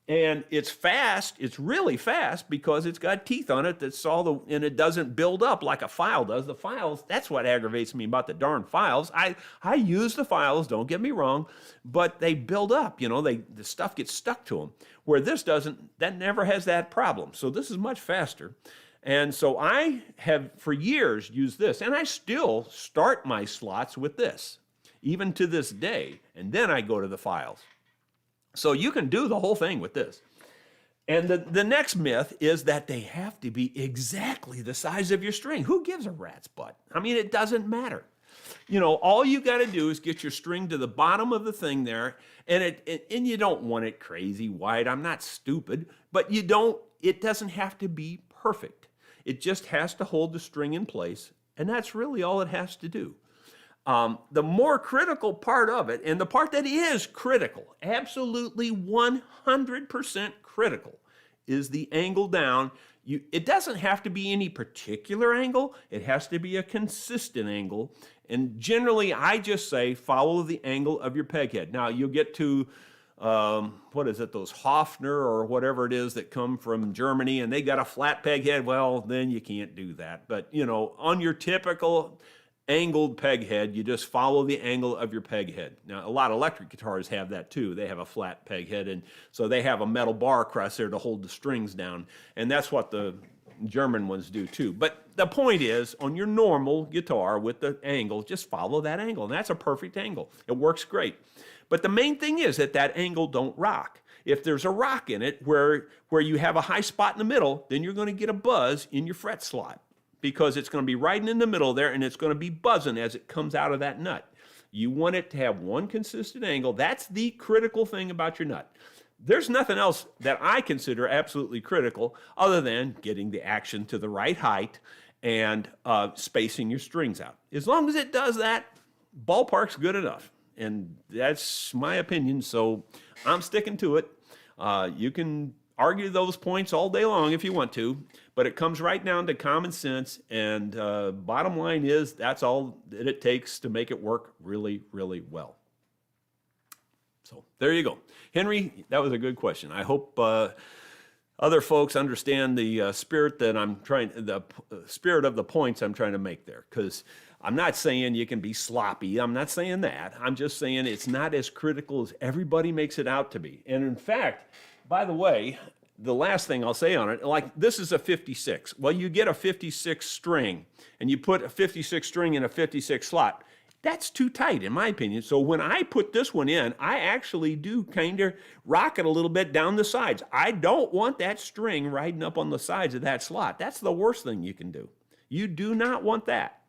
And it's fast. It's really fast because it's got teeth on it and it doesn't build up like a file does. The files, that's what aggravates me about the darn files. I use the files, don't get me wrong, but they build up, the stuff gets stuck to them. Where this doesn't, that never has that problem. So this is much faster. And so I have for years used this, and I still start my slots with this, even to this day, and then I go to the files. So you can do the whole thing with this. And the next myth is that they have to be exactly the size of your string. Who gives a rat's butt? I mean, it doesn't matter. All you got to do is get your string to the bottom of the thing there, and you don't want it crazy wide. I'm not stupid, but it doesn't have to be perfect. It just has to hold the string in place, and that's really all it has to do. The more critical part of it, and the part that is critical, absolutely 100% critical, is the angle down. It doesn't have to be any particular angle. It has to be a consistent angle. And generally, I just say follow the angle of your peg head. Now, you'll get to, those Hofner or whatever it is that come from Germany, and they got a flat peg head. Well, then you can't do that. But, on your typical angled peg head, you just follow the angle of your peg head. Now, a lot of electric guitars have that too. They have a flat peg head, and so they have a metal bar across there to hold the strings down, and that's what the German ones do too. But the point is, on your normal guitar with the angle, just follow that angle, and that's a perfect angle. It works great. But the main thing is that angle don't rock. If there's a rock in it where you have a high spot in the middle, then you're going to get a buzz in your fret slot, because it's going to be right in the middle there, and it's going to be buzzing as it comes out of that nut. You want it to have one consistent angle. That's the critical thing about your nut. There's nothing else that I consider absolutely critical other than getting the action to the right height and spacing your strings out. As long as it does that, ballpark's good enough. And that's my opinion, so I'm sticking to it. You can argue those points all day long if you want to, but it comes right down to common sense, and bottom line is that's all that it takes to make it work really, really well. So there you go. Henry, that was a good question. I hope other folks understand the spirit the spirit of the points I'm trying to make there, because I'm not saying you can be sloppy. I'm not saying that. I'm just saying it's not as critical as everybody makes it out to be. And in fact, by the way, the last thing I'll say on it, like this is a 56. Well, you get a 56 string, and you put a 56 string in a 56 slot. That's too tight, in my opinion. So when I put this one in, I actually do kind of rock it a little bit down the sides. I don't want that string riding up on the sides of that slot. That's the worst thing you can do. You do not want that.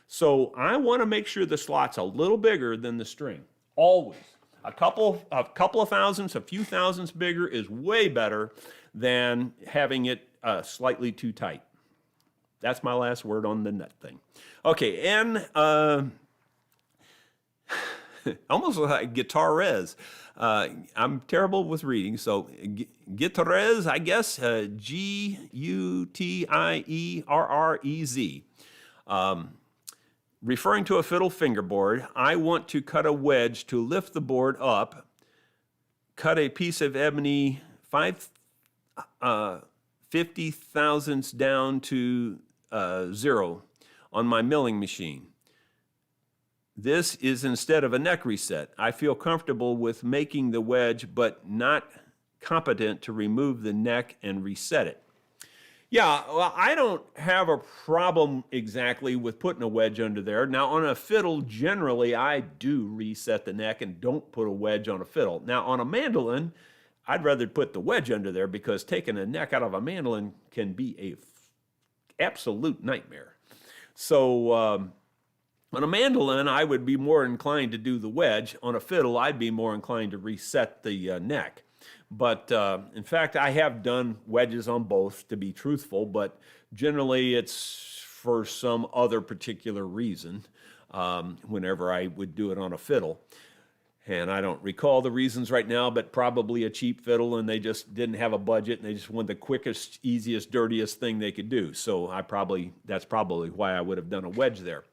So I want to make sure the slot's a little bigger than the string, always. A couple of thousandths, a few thousandths bigger is way better than having it slightly too tight. That's my last word on the nut thing. Okay, and almost like guitarez. I'm terrible with reading, so guitarez, I guess, Gutierrez. Referring to a fiddle fingerboard, I want to cut a wedge to lift the board up, cut a piece of ebony 50 thousandths down to 0 on my milling machine. This is instead of a neck reset. I feel comfortable with making the wedge, but not competent to remove the neck and reset it. Yeah, well, I don't have a problem exactly with putting a wedge under there. Now, on a fiddle, generally, I do reset the neck and don't put a wedge on a fiddle. Now, on a mandolin, I'd rather put the wedge under there because taking a neck out of a mandolin can be a absolute nightmare. So, on a mandolin, I would be more inclined to do the wedge. On a fiddle, I'd be more inclined to reset the neck. But in fact, I have done wedges on both, to be truthful, but generally it's for some other particular reason whenever I would do it on a fiddle. And I don't recall the reasons right now, but probably a cheap fiddle, and they just didn't have a budget, and they just wanted the quickest, easiest, dirtiest thing they could do. So that's probably why I would have done a wedge there.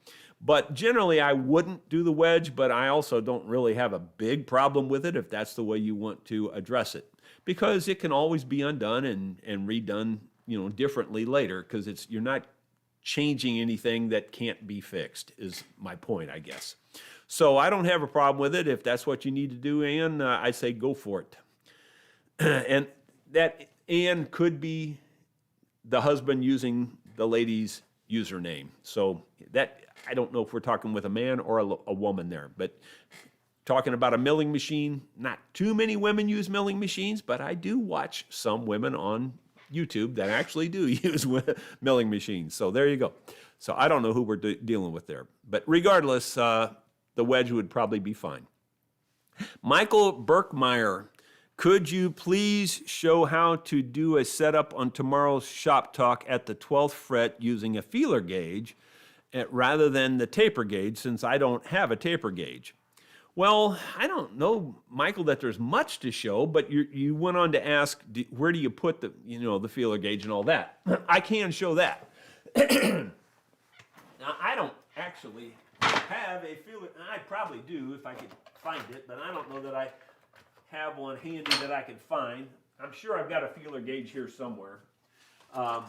But generally, I wouldn't do the wedge, but I also don't really have a big problem with it if that's the way you want to address it, because it can always be undone and redone, differently later, because you're not changing anything that can't be fixed, is my point, I guess. So I don't have a problem with it. If that's what you need to do, Ann, I say go for it. And that Ann could be the husband using the lady's username. So that, I don't know if we're talking with a man or a woman there, but talking about a milling machine, not too many women use milling machines, but I do watch some women on YouTube that actually do use milling machines. So there you go. So I don't know who we're dealing with there. But regardless, the wedge would probably be fine. Michael Berkmeyer, could you please show how to do a setup on tomorrow's shop talk at the 12th fret using a feeler gauge rather than the taper gauge, since I don't have a taper gauge? Well, I don't know, Michael, that there's much to show, but you went on to ask, where do you put the feeler gauge and all that? I can show that. Now, I don't actually have a feeler. I probably do if I could find it, but I don't know that I have one handy that I can find. I'm sure I've got a feeler gauge here somewhere. I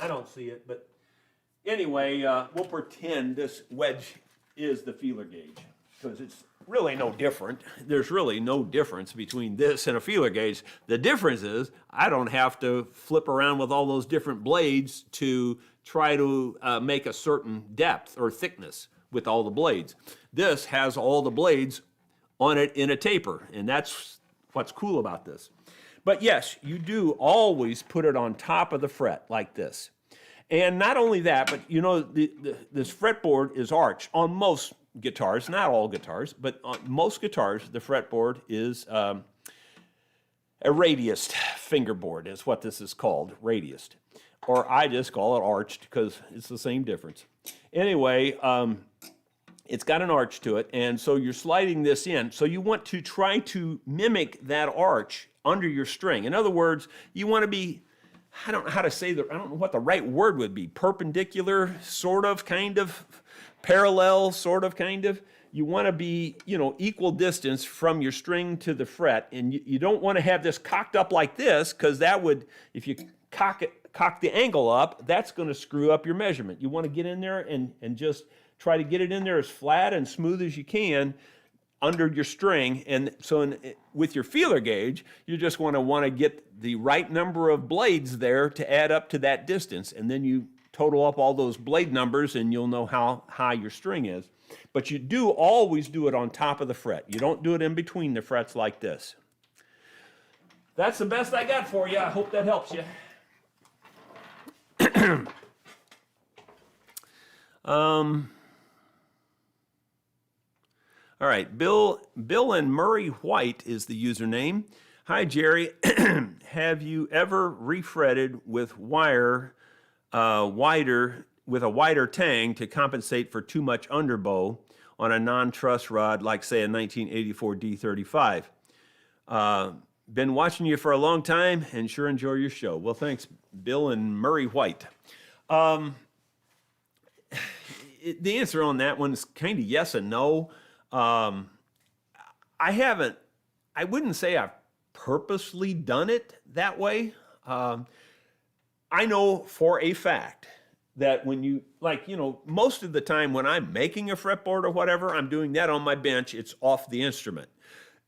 don't see it, but anyway, we'll pretend this wedge is the feeler gauge, because it's really no different. There's really no difference between this and a feeler gauge. The difference is I don't have to flip around with all those different blades to try to make a certain depth or thickness with all the blades. This has all the blades on it in a taper, and that's what's cool about this. But yes, you do always put it on top of the fret like this. And not only that, but this fretboard is arched on most guitars, not all guitars, but on most guitars, the fretboard is a radiused fingerboard is what this is called, radiused. Or I just call it arched because it's the same difference. Anyway, it's got an arch to it, and so you're sliding this in. So you want to try to mimic that arch under your string. In other words, you want to be, I don't know how to say I don't know what the right word would be, perpendicular, sort of, kind of, parallel, sort of, kind of. You want to be, equal distance from your string to the fret, and you don't want to have this cocked up like this, because that would, if you cock the angle up, that's going to screw up your measurement. You want to get in there and just try to get it in there as flat and smooth as you can under your string. And so with your feeler gauge, you just want to get the right number of blades there to add up to that distance. And then you total up all those blade numbers and you'll know how high your string is. But you do always do it on top of the fret. You don't do it in between the frets like this. That's the best I got for you. I hope that helps you. All right, Bill and Murray White is the username. Hi, Jerry. Have you ever refretted with a wider tang to compensate for too much underbow on a non-truss rod, like say a 1984 D35? Been watching you for a long time and sure enjoy your show. Well, thanks, Bill and Murray White. The answer on that one is kind of yes and no. I wouldn't say I've purposely done it that way. I know for a fact that when you, most of the time when I'm making a fretboard or whatever, I'm doing that on my bench, it's off the instrument.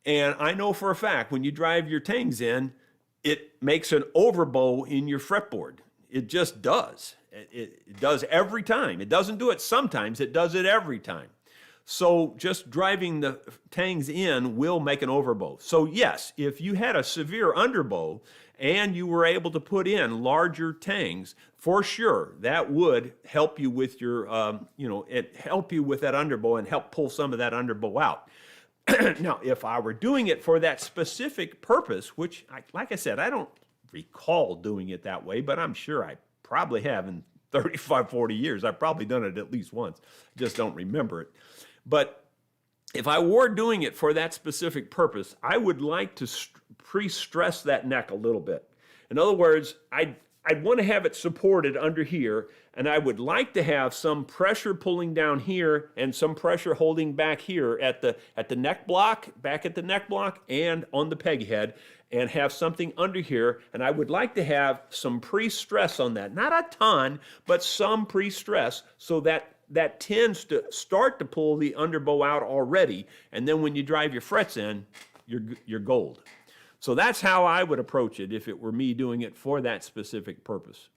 And I know for a fact when you drive your tangs in, it makes an overbow in your fretboard. It just does. It does every time. It doesn't do it sometimes, it does it every time. So just driving the tangs in will make an overbow. So yes, if you had a severe underbow and you were able to put in larger tangs, for sure, that would help you with your, help you with that underbow and help pull some of that underbow out. Now, if I were doing it for that specific purpose, which, like I said, I don't recall doing it that way, but I'm sure I probably have in 35, 40 years. I've probably done it at least once. Just don't remember it. But if I were doing it for that specific purpose, I would like to pre-stress that neck a little bit. In other words, I I'd want to have it supported under here, and I would like to have some pressure pulling down here and some pressure holding back here at the neck block, back at the neck block, and on the peg head, and have something under here. And I would like to have some pre-stress on that. Not a ton, but some pre-stress, so that tends to start to pull the underbow out already. And then when you drive your frets in, you're gold. So that's how I would approach it if it were me doing it for that specific purpose.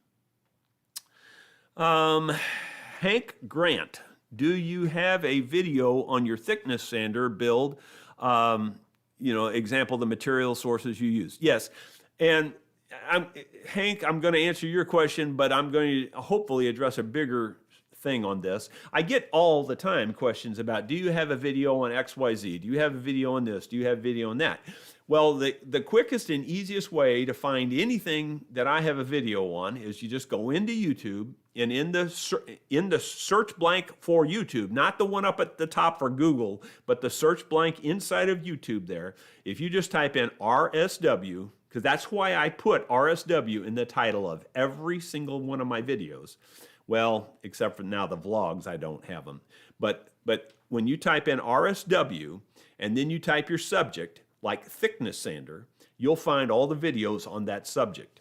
Hank Grant, do you have a video on your thickness sander build? Example, the material sources you use. Yes, and Hank, I'm going to answer your question, but I'm going to hopefully address a bigger thing on this. I get all the time questions about, do you have a video on XYZ? Do you have a video on this? Do you have a video on that? Well, the quickest and easiest way to find anything that I have a video on is you just go into YouTube, and in the search blank for YouTube, not the one up at the top for Google, but the search blank inside of YouTube there, if you just type in RSW, because that's why I put RSW in the title of every single one of my videos. Well, except for now the vlogs, I don't have them. But when you type in RSW and then you type your subject, like thickness sander, you'll find all the videos on that subject.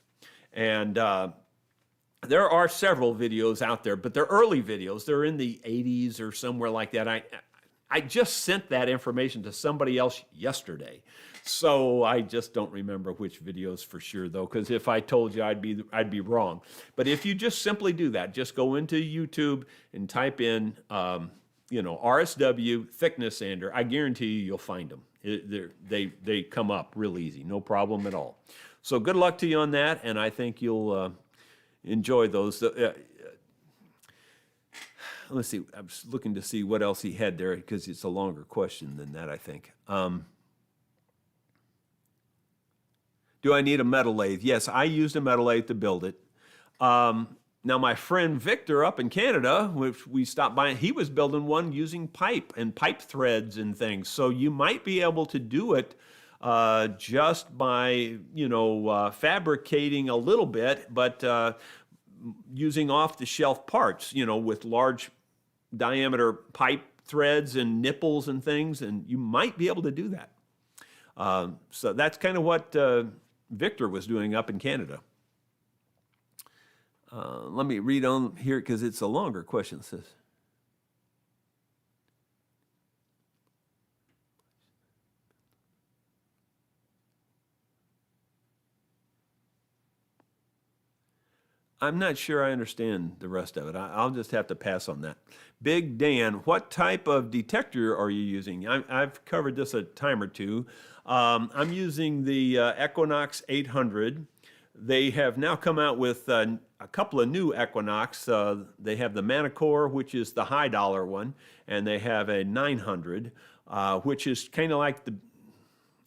And there are several videos out there, but they're early videos. They're in the 80s or somewhere like that. I just sent that information to somebody else yesterday. So I just don't remember which videos for sure, though, because if I told you, I'd be wrong. But if you just simply do that, just go into YouTube and type in, RSW thickness sander, I guarantee you'll find them. They come up real easy, no problem at all. So good luck to you on that, and I think you'll enjoy those. Let's see, I was looking to see what else he had there, because it's a longer question than that, I think. Do I need a metal lathe? Yes, I used a metal lathe to build it. Now, my friend Victor up in Canada, which we stopped by, he was building one using pipe and pipe threads and things. So you might be able to do it just by, fabricating a little bit, but using off-the-shelf parts, with large diameter pipe threads and nipples and things, and you might be able to do that. So that's kind of what Victor was doing up in Canada. Let me read on here because it's a longer question. It says, I'm not sure I understand the rest of it. I'll just have to pass on that. Big Dan, what type of detector are you using? I've covered this a time or two. I'm using the Equinox 800. They have now come out with a couple of new Equinox. They have the Manicore, which is the high dollar one, and they have a 900, which is kind of like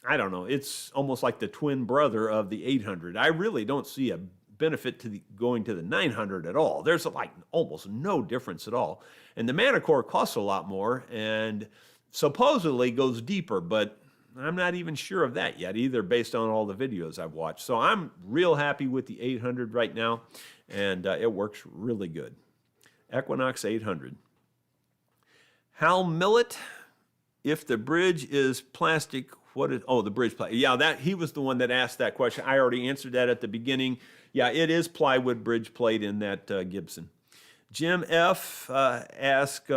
it's almost like the twin brother of the 800. I really don't see a benefit to going to the 900 at all. There's almost no difference at all. And the Manicore costs a lot more and supposedly goes deeper, but I'm not even sure of that yet either based on all the videos I've watched. So I'm real happy with the 800 right now, and it works really good. Equinox 800. Hal Millett, if the bridge is plastic, the bridge plastic. Yeah, he was the one that asked that question. I already answered that at the beginning. Yeah, it is plywood bridge plate in that Gibson. Jim F. asked,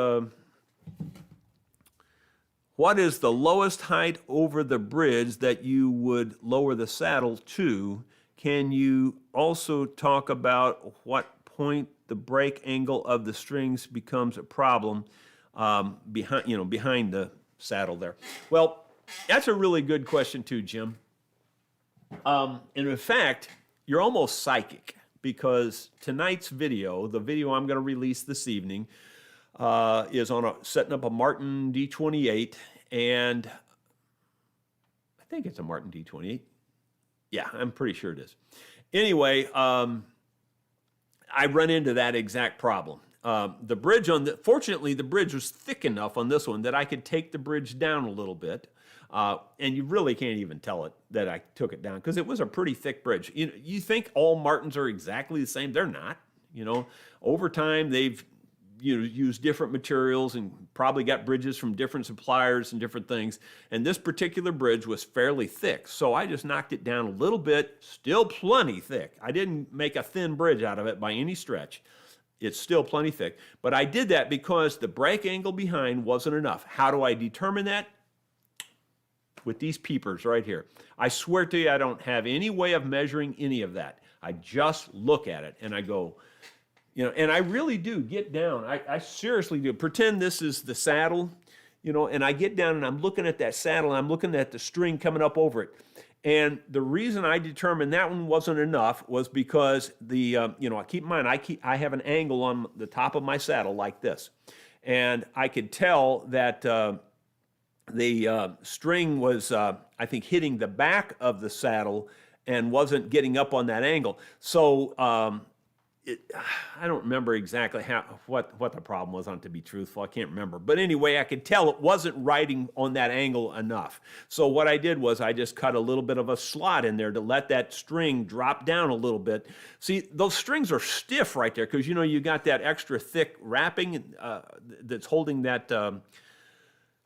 what is the lowest height over the bridge that you would lower the saddle to? Can you also talk about what point the break angle of the strings becomes a problem behind the saddle there? Well, that's a really good question too, Jim. And in fact, you're almost psychic because tonight's video, the video I'm going to release this evening, is on setting up a Martin D28, and I think it's a Martin D28. Yeah, I'm pretty sure it is. Anyway, I run into that exact problem. The bridge fortunately, the bridge was thick enough on this one that I could take the bridge down a little bit. And you really can't even tell it that I took it down because it was a pretty thick bridge. You think all Martins are exactly the same. They're not. Over time, they've used different materials and probably got bridges from different suppliers and different things. And this particular bridge was fairly thick. So I just knocked it down a little bit, still plenty thick. I didn't make a thin bridge out of it by any stretch. It's still plenty thick. But I did that because the break angle behind wasn't enough. How do I determine that? With these peepers right here. I swear to you, I don't have any way of measuring any of that. I just look at it and I go, and I really do get down. I seriously do. Pretend this is the saddle, and I get down and I'm looking at that saddle and I'm looking at the string coming up over it. And the reason I determined that one wasn't enough was because keep in mind, I have an angle on the top of my saddle like this. And I could tell that the string was, I think, hitting the back of the saddle and wasn't getting up on that angle. So I don't remember exactly what the problem was, to be truthful. I can't remember. But anyway, I could tell it wasn't riding on that angle enough. So what I did was I just cut a little bit of a slot in there to let that string drop down a little bit. See, those strings are stiff right there because, you got that extra thick wrapping that's holding that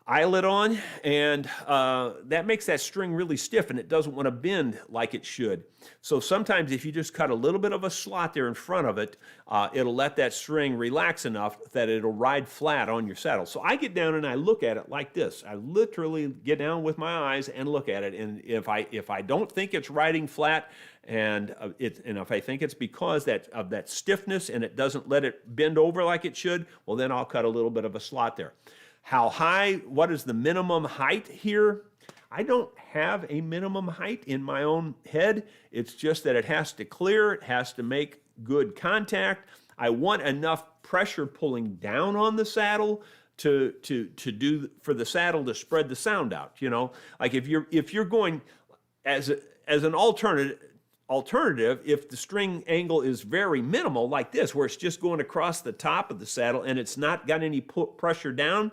eyelet on, and that makes that string really stiff and it doesn't want to bend like it should. So sometimes if you just cut a little bit of a slot there in front of it, it'll let that string relax enough that it'll ride flat on your saddle. So I get down and I look at it like this. I literally get down with my eyes and look at it, and if I don't think it's riding flat, and if I think it's because of that stiffness and it doesn't let it bend over like it should, well then I'll cut a little bit of a slot there. How high, what is the minimum height here? I don't have a minimum height in my own head. It's just that it has to clear, it has to make good contact. I want enough pressure pulling down on the saddle to do for the saddle to spread the sound out. Like if you're going as an alternative, if the string angle is very minimal like this, where it's just going across the top of the saddle and it's not got any pressure down,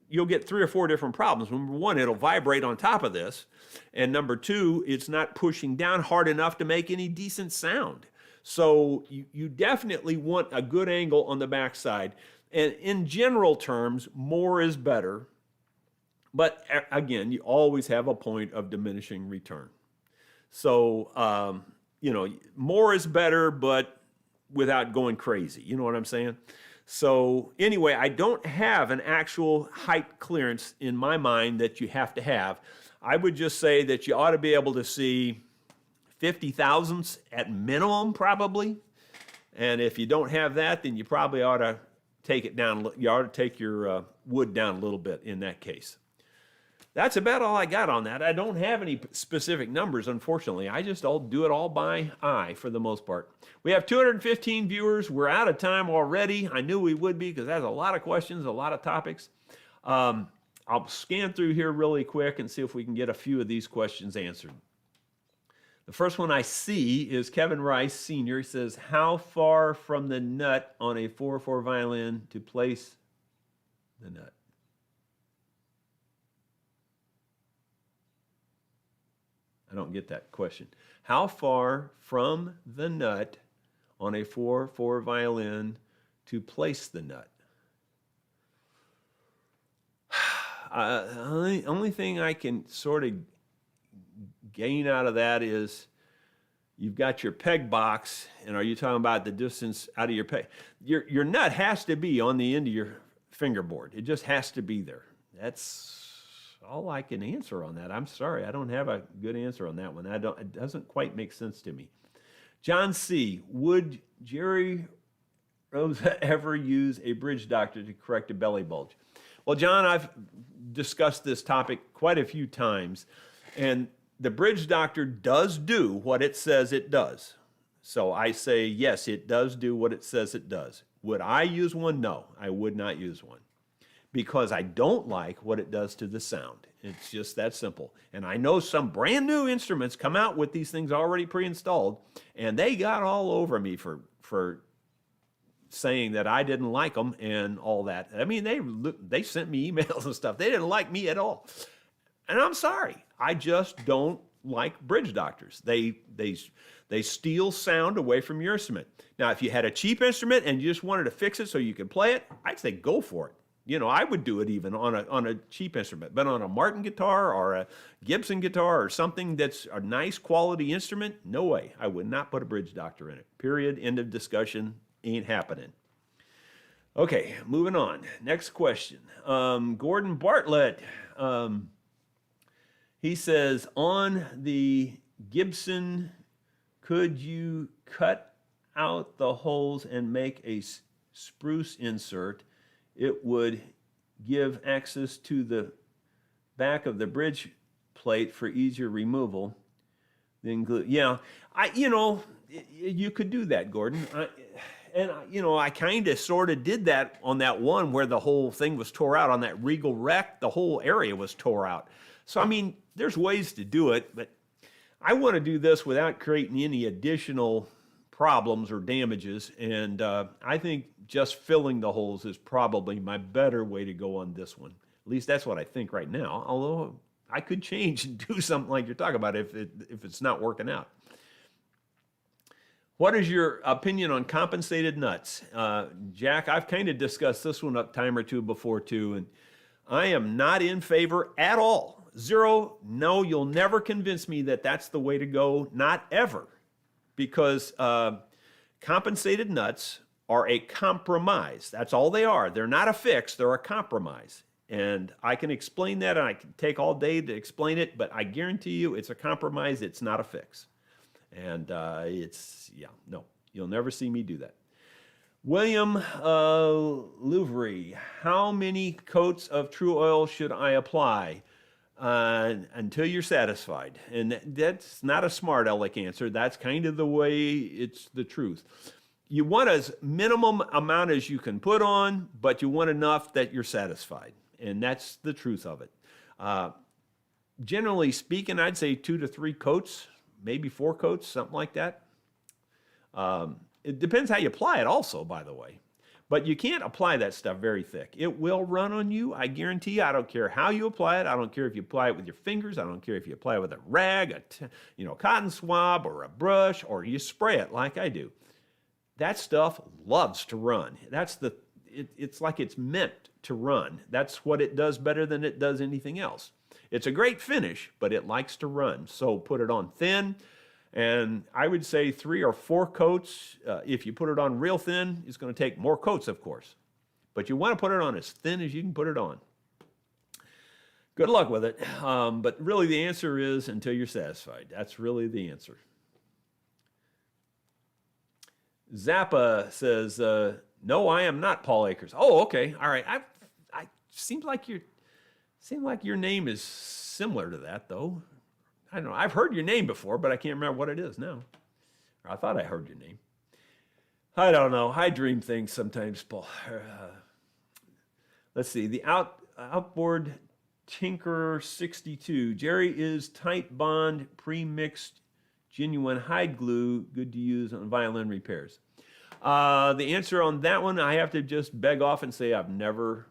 you'll get 3 or 4 different problems. Number one, it'll vibrate on top of this. And number two, it's not pushing down hard enough to make any decent sound. So you definitely want a good angle on the backside. And in general terms, more is better. But again, you always have a point of diminishing return. So, more is better, but without going crazy. You know what I'm saying? So anyway, I don't have an actual height clearance in my mind that you have to have. I would just say that you ought to be able to see 50 thousandths at minimum, probably. And if you don't have that, then you probably ought to take it down. You ought to take your wood down a little bit in that case. That's about all I got on that. I don't have any specific numbers, unfortunately. I just do it all by eye for the most part. We have 215 viewers. We're out of time already. I knew we would be because that's a lot of questions, a lot of topics. I'll scan through here really quick and see if we can get a few of these questions answered. The first one I see is Kevin Rice, Sr. He says, how far from the nut on a 4/4 violin to place the nut? I don't get that question. How far from the nut on a 4/4 violin to place the nut? Only thing I can sort of gain out of that is you've got your peg box, and are you talking about the distance out of your peg? Your nut has to be on the end of your fingerboard. It just has to be there. That's all I can answer on that. I'm sorry, I don't have a good answer on that one. It doesn't quite make sense to me. John C., would Jerry Rosa ever use a bridge doctor to correct a belly bulge? Well, John, I've discussed this topic quite a few times, and the bridge doctor does do what it says it does. So I say, yes, it does do what it says it does. Would I use one? No, I would not use one, because I don't like what it does to the sound. It's just that simple. And I know some brand new instruments come out with these things already pre-installed, and they got all over me for saying that I didn't like them and all that. I mean, they sent me emails and stuff. They didn't like me at all. And I'm sorry. I just don't like bridge doctors. They steal sound away from your instrument. Now, if you had a cheap instrument and you just wanted to fix it so you could play it, I'd say go for it. You know, I would do it even on a cheap instrument, but on a Martin guitar or a Gibson guitar or something that's a nice quality instrument, no way. I would not put a bridge doctor in it. Period. End of discussion. Ain't happening. Okay, moving on. Next question. Gordon Bartlett. He says, on the Gibson, could you cut out the holes and make a spruce insert? It would give access to the back of the bridge plate for easier removal than glue. Yeah, you could do that, Gordon. I kind of sort of did that on that one where the whole thing was tore out on that Regal Rec. The whole area was tore out. So, I mean, there's ways to do it, but I want to do this without creating any additional problems or damages, and I think just filling the holes is probably my better way to go on this one. At least that's what I think right now, although I could change and do something like you're talking about if it's not working out. What is your opinion on compensated nuts? Jack, I've kind of discussed this one a time or two before too, and I am not in favor at all. Zero, no, you'll never convince me that that's the way to go, not ever. Because compensated nuts are a compromise. That's all they are. They're not a fix, they're a compromise. And I can explain that, and I can take all day to explain it, but I guarantee you it's a compromise, it's not a fix. And no, you'll never see me do that. William Louvry, how many coats of True Oil should I apply? Until you're satisfied. And that's not a smart aleck answer. That's kind of the way it's the truth. You want as minimum amount as you can put on, but you want enough that you're satisfied. And that's the truth of it. Generally speaking, I'd say 2 to 3 coats, maybe 4 coats, something like that. It depends how you apply it also, by the way. But you can't apply that stuff very thick. It will run on you, I guarantee you. I don't care how you apply it. I don't care if you apply it with your fingers. I don't care if you apply it with a rag, a cotton swab, or a brush, or you spray it like I do. That stuff loves to run. It's like it's meant to run. That's what it does better than it does anything else. It's a great finish, but it likes to run. So put it on thin. And I would say 3 or 4 coats. If you put it on real thin, it's going to take more coats, of course. But you want to put it on as thin as you can put it on. Good luck with it. But really the answer is until you're satisfied. That's really the answer. Zappa says, no, I am not Paul Akers. Oh, okay. All right. Seems like your name is similar to that, though. I don't know. I've heard your name before, but I can't remember what it is now. Or I thought I heard your name. I don't know. I dream things sometimes, Paul. Let's see. The outboard Tinker 62. Jerry, is tight bond pre-mixed genuine hide glue good to use on violin repairs? The answer on that one, I have to just beg off and say I've never,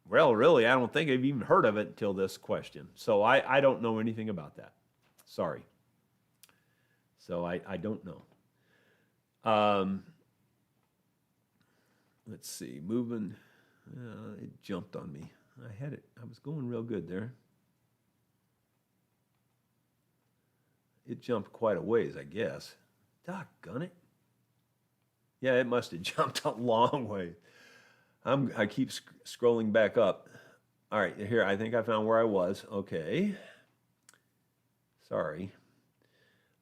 well, really, I don't think I've even heard of it until this question. So I don't know anything about that. Sorry. So I don't know. Let's see, moving, it jumped on me. I was going real good there. It jumped quite a ways, I guess. Doggone it. Yeah, it must have jumped a long way. I keep scrolling back up. All right, here, I think I found where I was. Okay. Sorry.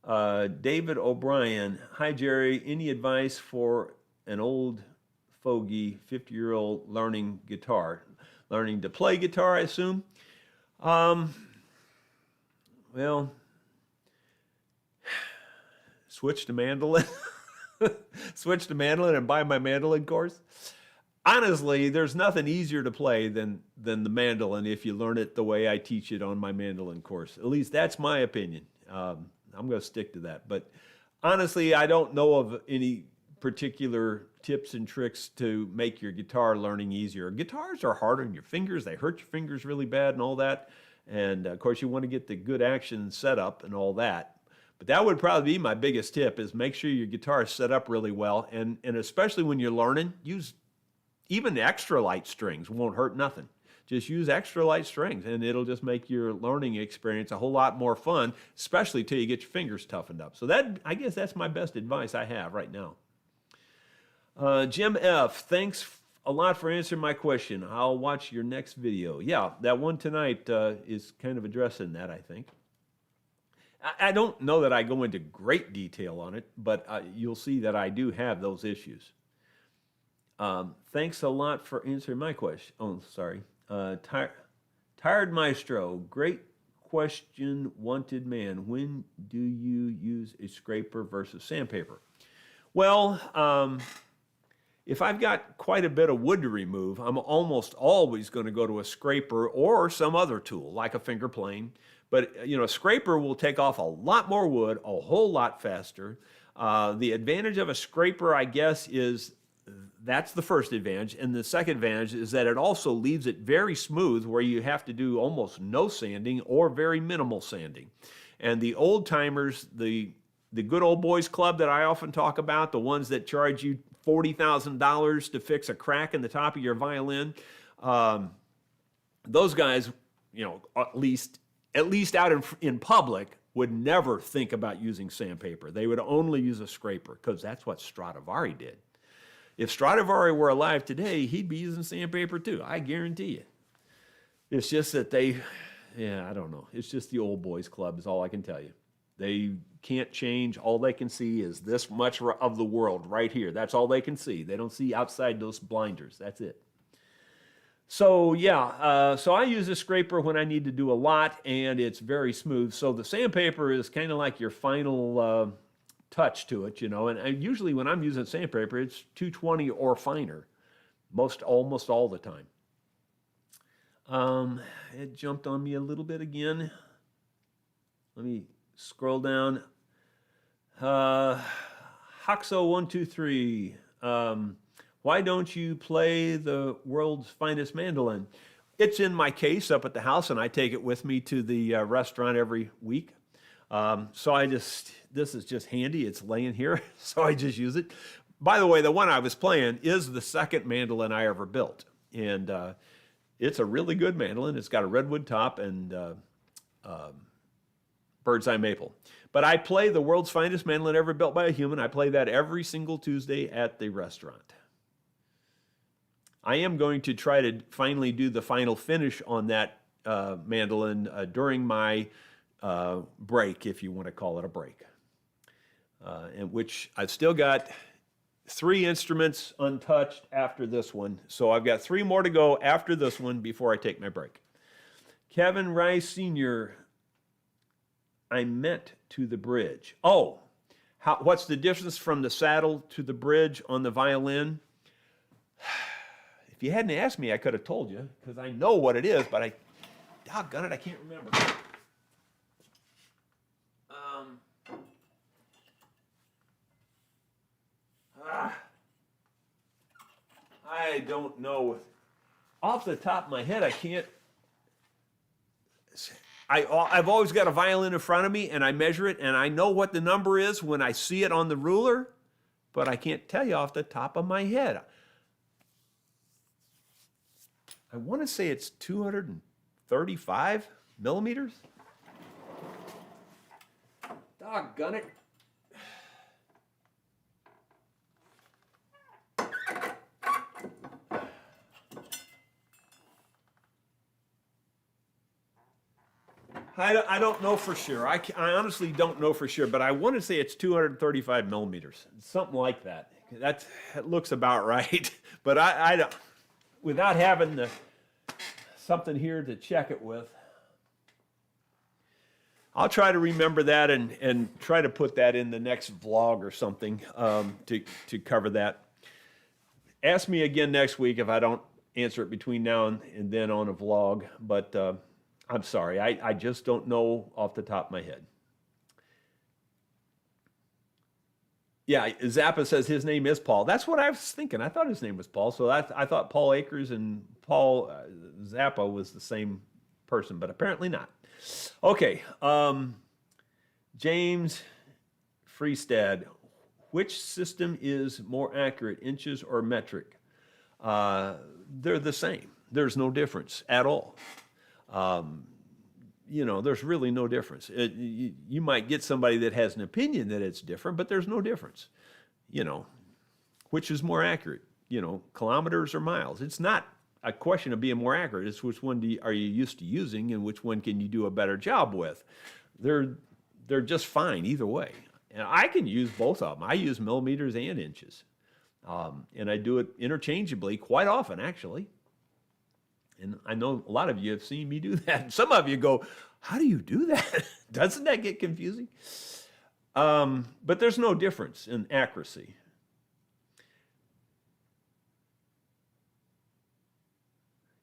David O'Brien. Hi, Jerry. Any advice for an old fogey, 50-year-old learning to play guitar, I assume? Well, switch to mandolin. Switch to mandolin and buy my mandolin course. Honestly, there's nothing easier to play than the mandolin if you learn it the way I teach it on my mandolin course. At least that's my opinion. I'm going to stick to that. But honestly, I don't know of any particular tips and tricks to make your guitar learning easier. Guitars are hard on your fingers. They hurt your fingers really bad and all that. And of course, you want to get the good action set up and all that. But that would probably be my biggest tip, is make sure your guitar is set up really well. And especially when you're learning, use even extra light strings. Won't hurt nothing. Just use extra light strings, and it'll just make your learning experience a whole lot more fun, especially till you get your fingers toughened up. So I guess that's my best advice I have right now. Jim F., thanks a lot for answering my question. I'll watch your next video. Yeah, that one tonight is kind of addressing that, I think. I don't know that I go into great detail on it, but you'll see that I do have those issues. Thanks a lot for answering my question. Oh, sorry. Tired Maestro, great question, wanted man. When do you use a scraper versus sandpaper? Well, if I've got quite a bit of wood to remove, I'm almost always going to go to a scraper or some other tool, like a finger plane. But, you know, a scraper will take off a lot more wood, a whole lot faster. The advantage of a scraper, I guess, is that's the first advantage. And the second advantage is that it also leaves it very smooth, where you have to do almost no sanding or very minimal sanding. And the old timers, the good old boys club that I often talk about, the ones that charge you $40,000 to fix a crack in the top of your violin, those guys, you know, at least out in public, would never think about using sandpaper. They would only use a scraper, because that's what Stradivari did. If Stradivari were alive today, he'd be using sandpaper too, I guarantee you. It's just that I don't know. It's just the old boys club is all I can tell you. They can't change. All they can see is this much of the world right here. That's all they can see. They don't see outside those blinders. That's it. So yeah, so I use a scraper when I need to do a lot, and it's very smooth. So the sandpaper is kind of like your final touch to it, you know. And usually when I'm using sandpaper, it's 220 or finer, almost all the time. It jumped on me a little bit again. Let me scroll down. Hoxo123. Why don't you play the world's finest mandolin? It's in my case up at the house, and I take it with me to the restaurant every week. So this is just handy. It's laying here, so I just use it. By the way, the one I was playing is the second mandolin I ever built. And it's a really good mandolin. It's got a redwood top and bird's eye maple. But I play the world's finest mandolin ever built by a human. I play that every single Tuesday at the restaurant. I am going to try to finally do the final finish on that mandolin during my break, if you want to call it a break. In which I've still got 3 instruments untouched after this one. So I've got 3 more to go after this one before I take my break. Kevin Rice Sr., I meant to the bridge. Oh, what's the difference from the saddle to the bridge on the violin? If you hadn't asked me, I could have told you, because I know what it is, but doggone it, I can't remember. I don't know. Off the top of my head, I can't. I've always got a violin in front of me, and I measure it, and I know what the number is when I see it on the ruler, but I can't tell you off the top of my head. I want to say it's 235 millimeters. Doggone it. I don't know for sure. I honestly don't know for sure, but I want to say it's 235 millimeters, something like that. That looks about right. But I don't, without having something here to check it with. I'll try to remember that and try to put that in the next vlog or something to cover that. Ask me again next week if I don't answer it between now and then on a vlog, but I'm sorry, I just don't know off the top of my head. Yeah, Zappa says his name is Paul. That's what I was thinking. I thought his name was Paul. So I thought Paul Akers and Paul Zappa was the same person, but apparently not. Okay, James Freestad, which system is more accurate, inches or metric? They're the same. There's no difference at all. There's really no difference. You might get somebody that has an opinion that it's different, but there's no difference. Which is more accurate? Kilometers or miles? It's not a question of being more accurate. It's which one are you used to using, and which one can you do a better job with. They're just fine either way. And I can use both of them. I use millimeters and inches. And I do it interchangeably quite often, actually. And I know a lot of you have seen me do that. Some of you go, how do you do that? Doesn't that get confusing? But there's no difference in accuracy.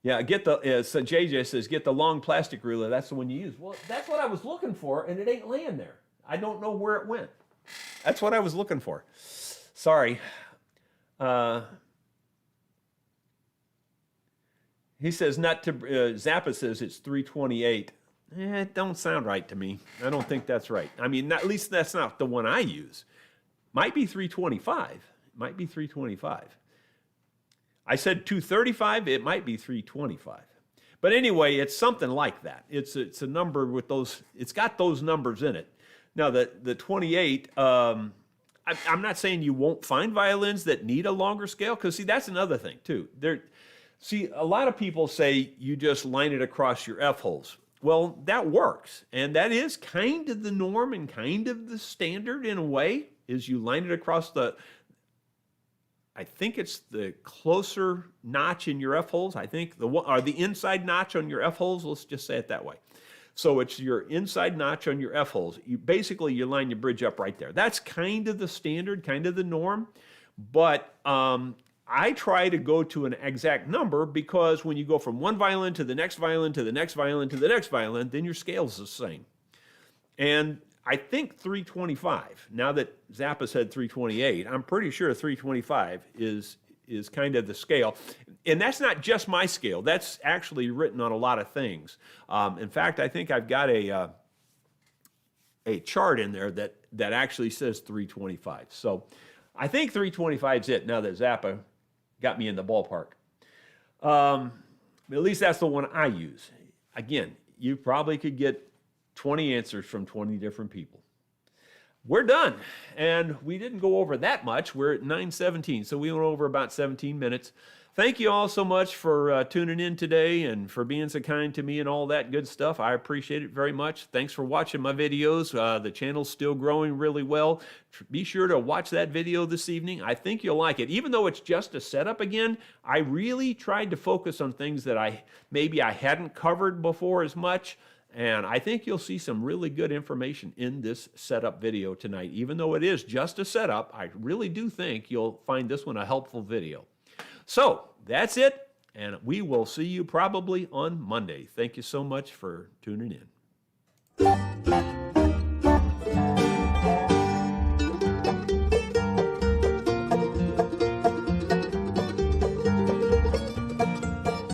Yeah, so JJ says, get the long plastic ruler. That's the one you use. Well, that's what I was looking for, and it ain't laying there. I don't know where it went. That's what I was looking for. Sorry. He says Zappa says it's 328. It don't sound right to me. I don't think that's right. I mean, at least that's not the one I use. Might be 325. Might be 325. I said 235. It might be 325. But anyway, it's something like that. It's a number with those. It's got those numbers in it. Now the 28. I'm not saying you won't find violins that need a longer scale, because see, that's another thing too. See, a lot of people say you just line it across your F holes. Well, that works, and that is kind of the norm and kind of the standard in a way, is you line it across I think it's the closer notch in your F holes. I think the inside notch on your F holes, let's just say it that way. So it's your inside notch on your F holes. You line your bridge up right there. That's kind of the standard, kind of the norm, but I try to go to an exact number, because when you go from one violin to the next violin to the next violin to the next violin, then your scale's the same. And I think 325, now that Zappa said 328, I'm pretty sure 325 is kind of the scale. And that's not just my scale. That's actually written on a lot of things. In fact, I think I've got a chart in there that actually says 325. So I think 325 is it, now that Zappa got me in the ballpark. At least that's the one I use. Again, you probably could get 20 answers from 20 different people. We're done, and we didn't go over that much. We're at 9:17, so we went over about 17 minutes. Thank you all so much for tuning in today and for being so kind to me and all that good stuff. I appreciate it very much. Thanks for watching my videos. The channel's still growing really well. Be sure to watch that video this evening. I think you'll like it. Even though it's just a setup again, I really tried to focus on things that maybe I hadn't covered before as much. And I think you'll see some really good information in this setup video tonight. Even though it is just a setup, I really do think you'll find this one a helpful video. So that's it, and we will see you probably on Monday. Thank you so much for tuning in.